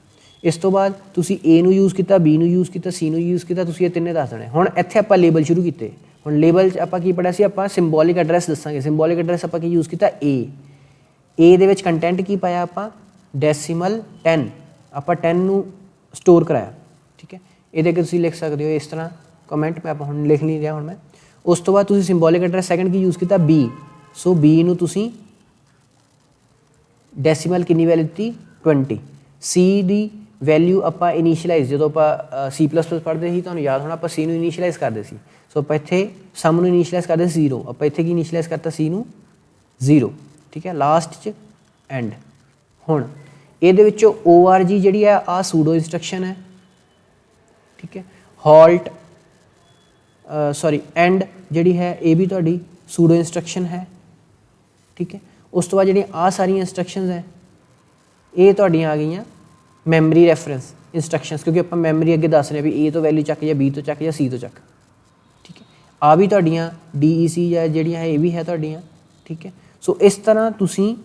ਇਸ ਤੋਂ ਬਾਅਦ ਤੁਸੀਂ A ਨੂੰ ਯੂਜ਼ ਕੀਤਾ, B ਨੂੰ ਯੂਜ਼ ਕੀਤਾ, C ਨੂੰ ਯੂਜ਼ ਕੀਤਾ, ਤੁਸੀਂ ਇਹ ਤਿੰਨੇ ਦੱਸ ਦੇਣੇ। ਹੁਣ ਇੱਥੇ ਆਪਾਂ ਲੇਬਲ ਸ਼ੁਰੂ ਕੀਤੇ। ਹੁਣ ਲੇਬਲ 'ਚ ਆਪਾਂ ਕੀ ਪੜ੍ਹਿਆ ਸੀ, ਆਪਾਂ ਸਿੰਬੋਲਿਕ ਐਡਰੈਸ ਦੱਸਾਂਗੇ। ਸਿੰਬੋਲਿਕ ਐਡਰੈਸ ਆਪਾਂ ਕੀ ਯੂਜ਼ ਕੀਤਾ A ਦੇ ਵਿੱਚ ਕੰਟੈਂਟ ਕੀ ਪਾਇਆ ਆਪਾਂ ਡੈਸੀਮਲ 10, ਆਪਾਂ 10 ਨੂੰ ਸਟੋਰ ਕਰਾਇਆ। ਠੀਕ ਹੈ, ਇਹਦੇ ਅੱਗੇ ਤੁਸੀਂ ਲਿਖ ਸਕਦੇ ਹੋ ਇਸ ਤਰ੍ਹਾਂ ਕਮੈਂਟ, ਮੈਂ ਆਪਾਂ ਹੁਣ ਲਿਖ ਨਹੀਂ ਰਿਹਾ ਹੁਣ ਮੈਂ। ਉਸ ਤੋਂ ਬਾਅਦ ਤੁਸੀਂ ਸਿੰਬੋਲਿਕ ਐਡਰੈਸ ਸੈਕੰਡ ਕੀ ਯੂਜ਼ ਕੀਤਾ B। ਸੋ B ਨੂੰ ਤੁਸੀਂ ਡੈਸੀਮਲ ਕਿੰਨੀ ਵੈਲਿਊ ਦਿੱਤੀ 20। C ਦੀ ਵੈਲਿਊ ਆਪਾਂ ਇਨੀਸ਼ੀਅਲਾਈਜ਼ ਜਦੋਂ ਆਪਾਂ C++ ਪੜ੍ਹਦੇ ਸੀ ਤੁਹਾਨੂੰ ਯਾਦ ਹੋਣਾ ਆਪਾਂ C ਨੂੰ ਇਨੀਸ਼ੀਅਲਾਈਜ਼ ਕਰਦੇ ਸੀ। ਸੋ ਆਪਾਂ ਇੱਥੇ ਸਮ ਨੂੰ ਇਨੀਸ਼ੀਅਲਾਈਜ਼ ਕਰਦੇ ਸੀ 0, ਆਪਾਂ ਇੱਥੇ ਕੀ ਇਨੀਸ਼ੀਅਲਾਈਜ਼ ਕਰਤਾ C ਨੂੰ 0। ਠੀਕ ਹੈ, ਲਾਸਟ 'ਚ ਐਂਡ। ਹੁਣ ਇਹਦੇ ਵਿੱਚੋਂ ORG ਜਿਹੜੀ ਹੈ ਆਹ ਸੂਡੋ ਇੰਸਟਰਕਸ਼ਨ ਹੈ। ਠੀਕ ਹੈ, ਹਾਲਟ ਐਂਡ ਜਿਹੜੀ ਹੈ ਇਹ ਵੀ ਤੁਹਾਡੀ ਸੂਡੋ ਇੰਸਟਰਕਸ਼ਨ ਹੈ। ਠੀਕ ਹੈ, ਉਸ ਤੋਂ ਬਾਅਦ ਜਿਹੜੀਆਂ ਆਹ ਸਾਰੀਆਂ ਇੰਸਟਰਕਸ਼ਨਸ ਹੈ ਇਹ ਤੁਹਾਡੀਆਂ ਆ ਗਈਆਂ ਮੈਮਰੀ ਰੈਫਰੈਂਸ ਇੰਸਟਰਕਸ਼ਨਸ, ਕਿਉਂਕਿ ਆਪਾਂ ਮੈਮਰੀ ਅੱਗੇ ਦੱਸ ਰਹੇ ਵੀ A ਤੋਂ ਵੈਲਿਊ ਚੱਕ ਜਾਂ B ਤੋਂ ਚੱਕ ਜਾਂ C ਤੋਂ ਚੱਕ। ਠੀਕ ਹੈ, ਆ ਵੀ ਤੁਹਾਡੀਆਂ DEC ਜਾਂ ਜਿਹੜੀਆਂ ਹੈ ਇਹ ਵੀ ਹੈ ਤੁਹਾਡੀਆਂ। ਠੀਕ ਹੈ, ਸੋ ਇਸ ਤਰ੍ਹਾਂ ਤੁਸੀਂ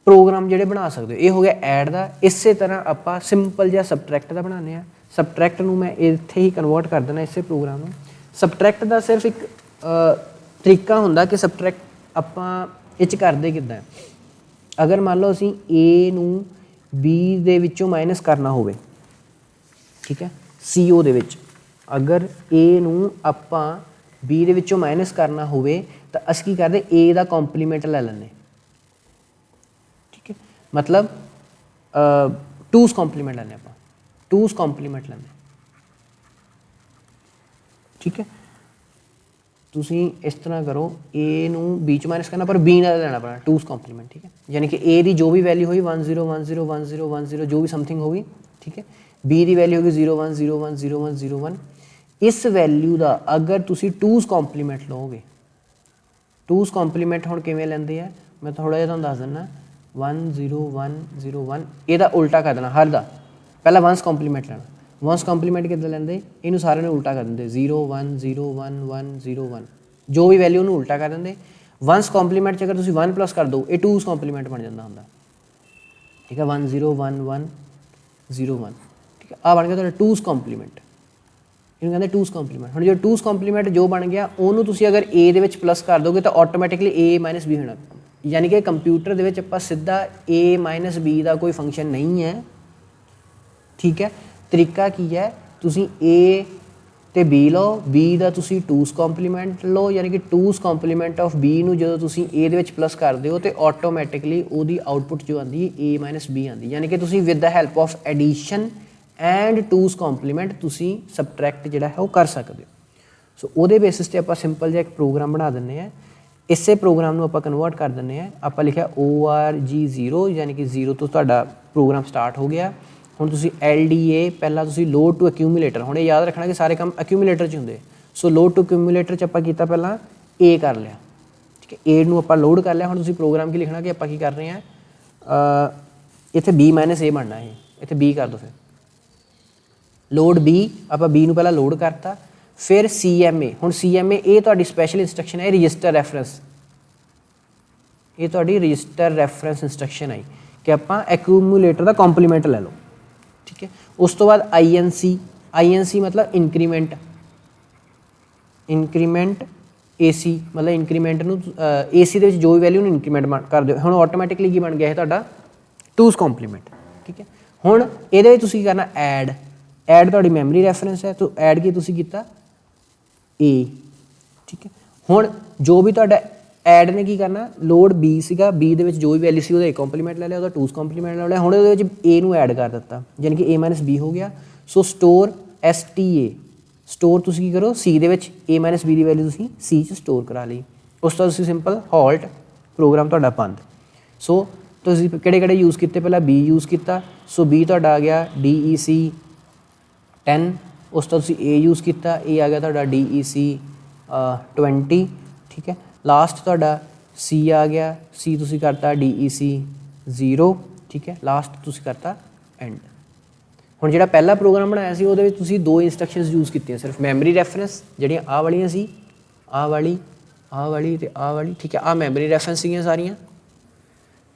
ਪ੍ਰੋਗਰਾਮ ਜਿਹੜੇ ਬਣਾ ਸਕਦੇ ਹੋ। ਇਹ ਹੋ ਗਿਆ ਐਡ ਦਾ। ਇਸੇ ਤਰ੍ਹਾਂ ਆਪਾਂ ਸਿੰਪਲ ਜਿਹਾ ਸਬਟਰੈਕਟ ਦਾ ਬਣਾਉਂਦੇ ਹਾਂ। ਸਬਟਰੈਕਟ ਨੂੰ ਮੈਂ ਇੱਥੇ ਹੀ ਕਨਵਰਟ ਕਰ ਦੇਣਾ ਇਸੇ ਪ੍ਰੋਗਰਾਮ ਨੂੰ। ਸਬਟਰੈਕਟ ਦਾ ਸਿਰਫ ਇੱਕ ਤਰੀਕਾ ਹੁੰਦਾ ਕਿ ਸਬਟਰੈਕਟ ਆਪਾਂ ਇਹ 'ਚ ਕਰਦੇ ਕਿੱਦਾਂ। ਅਗਰ ਮੰਨ ਲਓ ਅਸੀਂ A ਨੂੰ B ਦੇ ਵਿੱਚੋਂ ਮਾਈਨਸ ਕਰਨਾ ਹੋਵੇ, ਠੀਕ ਹੈ, CO ਦੇ ਵਿੱਚ ਅਗਰ A ਨੂੰ ਆਪਾਂ B ਦੇ ਵਿੱਚੋਂ ਮਾਈਨਸ ਕਰਨਾ ਹੋਵੇ ਤਾਂ ਅਸੀਂ ਕੀ ਕਰਦੇ A ਦਾ ਕੰਪਲੀਮੈਂਟ ਲੈ ਲੈਂਦੇ। ਠੀਕ ਹੈ, ਮਤਲਬ 2's ਕੰਪਲੀਮੈਂਟ ਲੈਂਦੇ ਆਪਾਂ, 2's ਕੰਪਲੀਮੈਂਟ ਲੈਂਦੇ। ਠੀਕ ਹੈ, ਤੁਸੀਂ ਇਸ ਤਰ੍ਹਾਂ ਕਰੋ A ਨੂੰ B 'ਚ ਮਾਈਨਸ ਕਰਨਾ ਪਰ B ਨਾਲ ਲੈਣਾ ਆਪਣਾ 2's ਕੰਪਲੀਮੈਂਟ। ਠੀਕ ਹੈ, ਯਾਨੀ ਕਿ A ਦੀ ਜੋ ਵੀ ਵੈਲਿਊ ਹੋਈ 10 10 10 10 ਜੋ ਵੀ ਸਮਥਿੰਗ ਹੋਗੀ। ਠੀਕ ਹੈ, B ਦੀ ਵੈਲਿਊ ਹੋਗੀ 01 01 01 01। ਇਸ ਵੈਲਿਊ ਦਾ ਅਗਰ ਤੁਸੀਂ 2's ਕੰਪਲੀਮੈਂਟ ਲਓਗੇ, 2's ਕੰਪਲੀਮੈਂਟ ਹੁਣ ਕਿਵੇਂ ਲੈਂਦੇ ਆ ਮੈਂ ਥੋੜ੍ਹਾ ਜਿਹਾ ਤੁਹਾਨੂੰ ਦੱਸ ਦਿੰਦਾ। 1 0 1 0 1 ਇਹਦਾ ਉਲਟਾ ਕਰ ਦੇਣਾ ਹਰ ਦਾ। ਪਹਿਲਾਂ 1's ਕੰਪਲੀਮੈਂਟ ਲੈਣਾ। 1's ਕੰਪਲੀਮੈਂਟ ਕਿੱਦਾਂ ਲੈਂਦੇ, ਇਹਨੂੰ ਸਾਰਿਆਂ ਨੂੰ ਉਲਟਾ ਕਰ ਦਿੰਦੇ 0 1 0 1 1 0 1 ਜੋ ਵੀ ਵੈਲਿਊ ਉਹਨੂੰ ਉਲਟਾ ਕਰ ਦਿੰਦੇ। 1's ਕੰਪਲੀਮੈਂਟ 'ਚ ਅਗਰ ਤੁਸੀਂ 1 ਪਲੱਸ ਕਰ ਦਿਓ ਇਹ 2's ਕੰਪਲੀਮੈਂਟ ਬਣ ਜਾਂਦਾ ਹੁੰਦਾ। ਠੀਕ ਹੈ, 1 0 1 1 0 1। ਠੀਕ ਹੈ, ਆਹ ਬਣ ਗਿਆ ਤੁਹਾਡਾ 2's ਕੰਪਲੀਮੈਂਟ, ਇਹਨੂੰ ਕਹਿੰਦੇ 2's ਕੰਪਲੀਮੈਂਟ। ਹੁਣ ਜੋ 2's ਕੰਪਲੀਮੈਂਟ ਜੋ ਬਣ ਗਿਆ ਉਹਨੂੰ ਤੁਸੀਂ ਅਗਰ A ਦੇ ਵਿੱਚ ਪਲੱਸ ਕਰ ਦੋਗੇ ਤਾਂ ਆਟੋਮੈਟਿਕਲੀ A ਮਾਈਨਸ B ਹੋਣਾ। ਯਾਨੀ ਕਿ ਕੰਪਿਊਟਰ ਦੇ ਵਿੱਚ ਆਪਾਂ ਸਿੱਧਾ A ਮਾਈਨਸ B ਦਾ ਕੋਈ ਫੰਕਸ਼ਨ ਨਹੀਂ ਹੈ। ਠੀਕ ਹੈ, ਤਰੀਕਾ ਕੀ ਹੈ, ਤੁਸੀਂ A ਤੇ b ਲਓ, b ਦਾ ਤੁਸੀਂ 2's ਕੰਪਲੀਮੈਂਟ ਲਓ, ਯਾਨੀ ਕਿ 2's ਕੰਪਲੀਮੈਂਟ ਆਫ b ਨੂੰ ਜਦੋਂ ਤੁਸੀਂ a ਦੇ ਵਿੱਚ ਪਲੱਸ ਕਰਦੇ ਹੋ ਤੇ ਆਟੋਮੈਟਿਕਲੀ ਉਹਦੀ ਆਊਟਪੁੱਟ ਜੋ ਆਉਂਦੀ ਹੈ a - b ਆਉਂਦੀ, ਯਾਨੀ ਕਿ ਤੁਸੀਂ with the help of addition and 2's complement ਤੁਸੀਂ ਸਬਟਰੈਕਟ ਜਿਹੜਾ ਹੈ ਉਹ ਕਰ ਸਕਦੇ ਹੋ। ਸੋ ਉਹਦੇ ਬੇਸਿਸ ਤੇ ਆਪਾਂ ਸਿੰਪਲ ਜਿਹਾ ਇੱਕ ਪ੍ਰੋਗਰਾਮ ਬਣਾ ਦਿੰਦੇ ਹਾਂ। ਇਸੇ ਪ੍ਰੋਗਰਾਮ ਨੂੰ ਆਪਾਂ ਕਨਵਰਟ ਕਰ ਦਿੰਦੇ ਹਾਂ। ਆਪਾਂ ਲਿਖਿਆ org0, ਯਾਨੀ ਕਿ 0 ਤੋਂ ਤੁਹਾਡਾ ਪ੍ਰੋਗਰਾਮ ਸਟਾਰਟ ਹੋ ਗਿਆ। ਹੁਣ ਤੁਸੀਂ LDA ਪਹਿਲਾਂ ਤੁਸੀਂ ਲੋਡ ਟੂ ਐਕਿਊਮੂਲੇਟਰ, ਹੁਣ ਇਹ ਯਾਦ ਰੱਖਣਾ ਕਿ ਸਾਰੇ ਕੰਮ ਐਕਿਊਮੂਲੇਟਰ 'ਚ ਹੁੰਦੇ। ਸੋ ਲੋਡ ਟੂ ਐਕਿਊਮੂਲੇਟਰ 'ਚ ਆਪਾਂ ਕੀਤਾ ਪਹਿਲਾਂ A ਕਰ ਲਿਆ, ਠੀਕ ਹੈ, A ਨੂੰ ਆਪਾਂ ਲੋਡ ਕਰ ਲਿਆ। ਹੁਣ ਤੁਸੀਂ ਪ੍ਰੋਗਰਾਮ ਕੀ ਲਿਖਣਾ ਕਿ ਆਪਾਂ ਕੀ ਕਰ ਰਹੇ ਹਾਂ, ਇੱਥੇ B - A ਬਣਨਾ ਹੈ, ਇੱਥੇ B ਕਰ ਦਿਓ। ਫਿਰ ਲੋਡ B, ਆਪਾਂ B ਨੂੰ ਪਹਿਲਾਂ ਲੋਡ ਕਰਤਾ, ਫਿਰ CMA। ਹੁਣ CMA ਇਹ ਤੁਹਾਡੀ ਸਪੈਸ਼ਲ ਇੰਸਟਰਕਸ਼ਨ ਹੈ, ਰਜਿਸਟਰ ਰੈਫਰੈਂਸ, ਇਹ ਤੁਹਾਡੀ ਰਜਿਸਟਰ ਰੈਫਰੈਂਸ ਇੰਸਟਰਕਸ਼ਨ ਆਈ ਕਿ ਆਪਾਂ ਐਕਿਊਮੂਲੇਟਰ ਦਾ ਕੰਪਲੀਮੈਂਟ ਲੈ ਲਓ, ਠੀਕ ਹੈ। ਉਸ ਤੋਂ ਬਾਅਦ INC ਮਤਲਬ ਇੰਕਰੀਮੈਂਟ AC, ਮਤਲਬ ਇੰਕਰੀਮੈਂਟ ਨੂੰ AC ਦੇ ਵਿੱਚ ਜੋ ਵੀ ਵੈਲਿਊ ਨੂੰ ਇੰਕਰੀਮੈਂਟ ਕਰ ਦਿਓ। ਹੁਣ ਆਟੋਮੈਟਿਕਲੀ ਕੀ ਬਣ ਗਿਆ ਇਹ ਤੁਹਾਡਾ 2's ਕੰਪਲੀਮੈਂਟ, ਠੀਕ ਹੈ। ਹੁਣ ਇਹਦੇ ਵਿੱਚ ਤੁਸੀਂ ਕੀ ਕਰਨਾ, ਐਡ ਤੁਹਾਡੀ ਮੈਮਰੀ ਰੈਫਰੈਂਸ ਹੈ, ਤਾਂ ਐਡ ਕੀ ਤੁਸੀਂ ਕੀਤਾ A, ਠੀਕ ਹੈ। ਹੁਣ ਜੋ ਵੀ ਤੁਹਾਡਾ ਐਡ ਨੇ ਕੀ ਕਰਨਾ, ਲੋਡ B ਸੀਗਾ, B ਦੇ ਵਿੱਚ ਜੋ ਵੀ ਵੈਲਿਊ ਸੀ ਉਹਦਾ A ਕੰਪਲੀਮੈਂਟ ਲੈ ਲਿਆ, ਉਹਦਾ 2's ਕੰਪਲੀਮੈਂਟ ਲੈ ਲਿਆ। ਹੁਣ ਉਹਦੇ ਵਿੱਚ A ਨੂੰ ਐਡ ਕਰ ਦਿੱਤਾ, ਯਾਨੀ ਕਿ A - B ਹੋ ਗਿਆ। ਸੋ ਸਟੋਰ STA, ਸਟੋਰ ਤੁਸੀਂ ਕੀ ਕਰੋ C ਦੇ ਵਿੱਚ, A - B ਦੀ ਵੈਲਿਊ ਤੁਸੀਂ C 'ਚ ਸਟੋਰ ਕਰਾ ਲਈ। ਉਸ ਤੋਂ ਤੁਸੀਂ ਸਿੰਪਲ ਹਾਲਟ, ਪ੍ਰੋਗਰਾਮ ਤੁਹਾਡਾ ਬੰਦ। ਸੋ ਤੁਸੀਂ ਕਿਹੜੇ ਯੂਜ਼ ਕੀਤੇ, ਪਹਿਲਾਂ B ਯੂਜ਼ ਕੀਤਾ, ਸੋ B ਤੁਹਾਡਾ ਆ ਗਿਆ DEC 10। ਉਸ ਤੋਂ ਤੁਸੀਂ A ਯੂਜ਼ ਕੀਤਾ, A ਆ ਗਿਆ ਤੁਹਾਡਾ DEC 20, ਠੀਕ ਹੈ। ਲਾਸਟ ਤੁਹਾਡਾ C ਆ ਗਿਆ, C ਤੁਸੀਂ ਕਰਤਾ DEC 0, ਠੀਕ ਹੈ। ਲਾਸਟ ਤੁਸੀਂ ਕਰਤਾ ਐਂਡ। ਹੁਣ ਜਿਹੜਾ ਪਹਿਲਾ ਪ੍ਰੋਗਰਾਮ ਬਣਾਇਆ ਸੀ ਉਹਦੇ ਵਿੱਚ ਤੁਸੀਂ 2 ਇੰਸਟਰਕਸ਼ਨਸ ਯੂਜ਼ ਕੀਤੀਆਂ, ਸਿਰਫ ਮੈਮਰੀ ਰੈਫਰੈਂਸ ਜਿਹੜੀਆਂ ਆਹ ਵਾਲੀਆਂ ਸੀ, ਆਹ ਵਾਲੀ ਅਤੇ ਆਹ ਵਾਲੀ, ਠੀਕ ਹੈ। ਆਹ ਮੈਮਰੀ ਰੈਫਰੈਂਸ ਸੀਗੀਆਂ ਸਾਰੀਆਂ,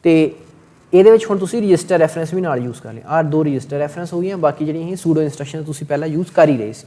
ਅਤੇ ਇਹਦੇ ਵਿੱਚ ਹੁਣ ਤੁਸੀਂ ਰਜਿਸਟਰ ਰੈਫਰੈਂਸ ਵੀ ਨਾਲ ਯੂਜ਼ ਕਰ ਲਿਆ। ਆਹ 2 ਰਜਿਸਟਰ ਰੈਫਰੈਂਸ ਹੋ ਗਈਆਂ, ਬਾਕੀ ਜਿਹੜੀਆਂ ਸੀ ਸੂਡੋ ਇੰਸਟਰਕਸ਼ਨ ਤੁਸੀਂ ਪਹਿਲਾਂ ਯੂਜ਼ ਕਰ ਹੀ ਰਹੇ ਸੀ।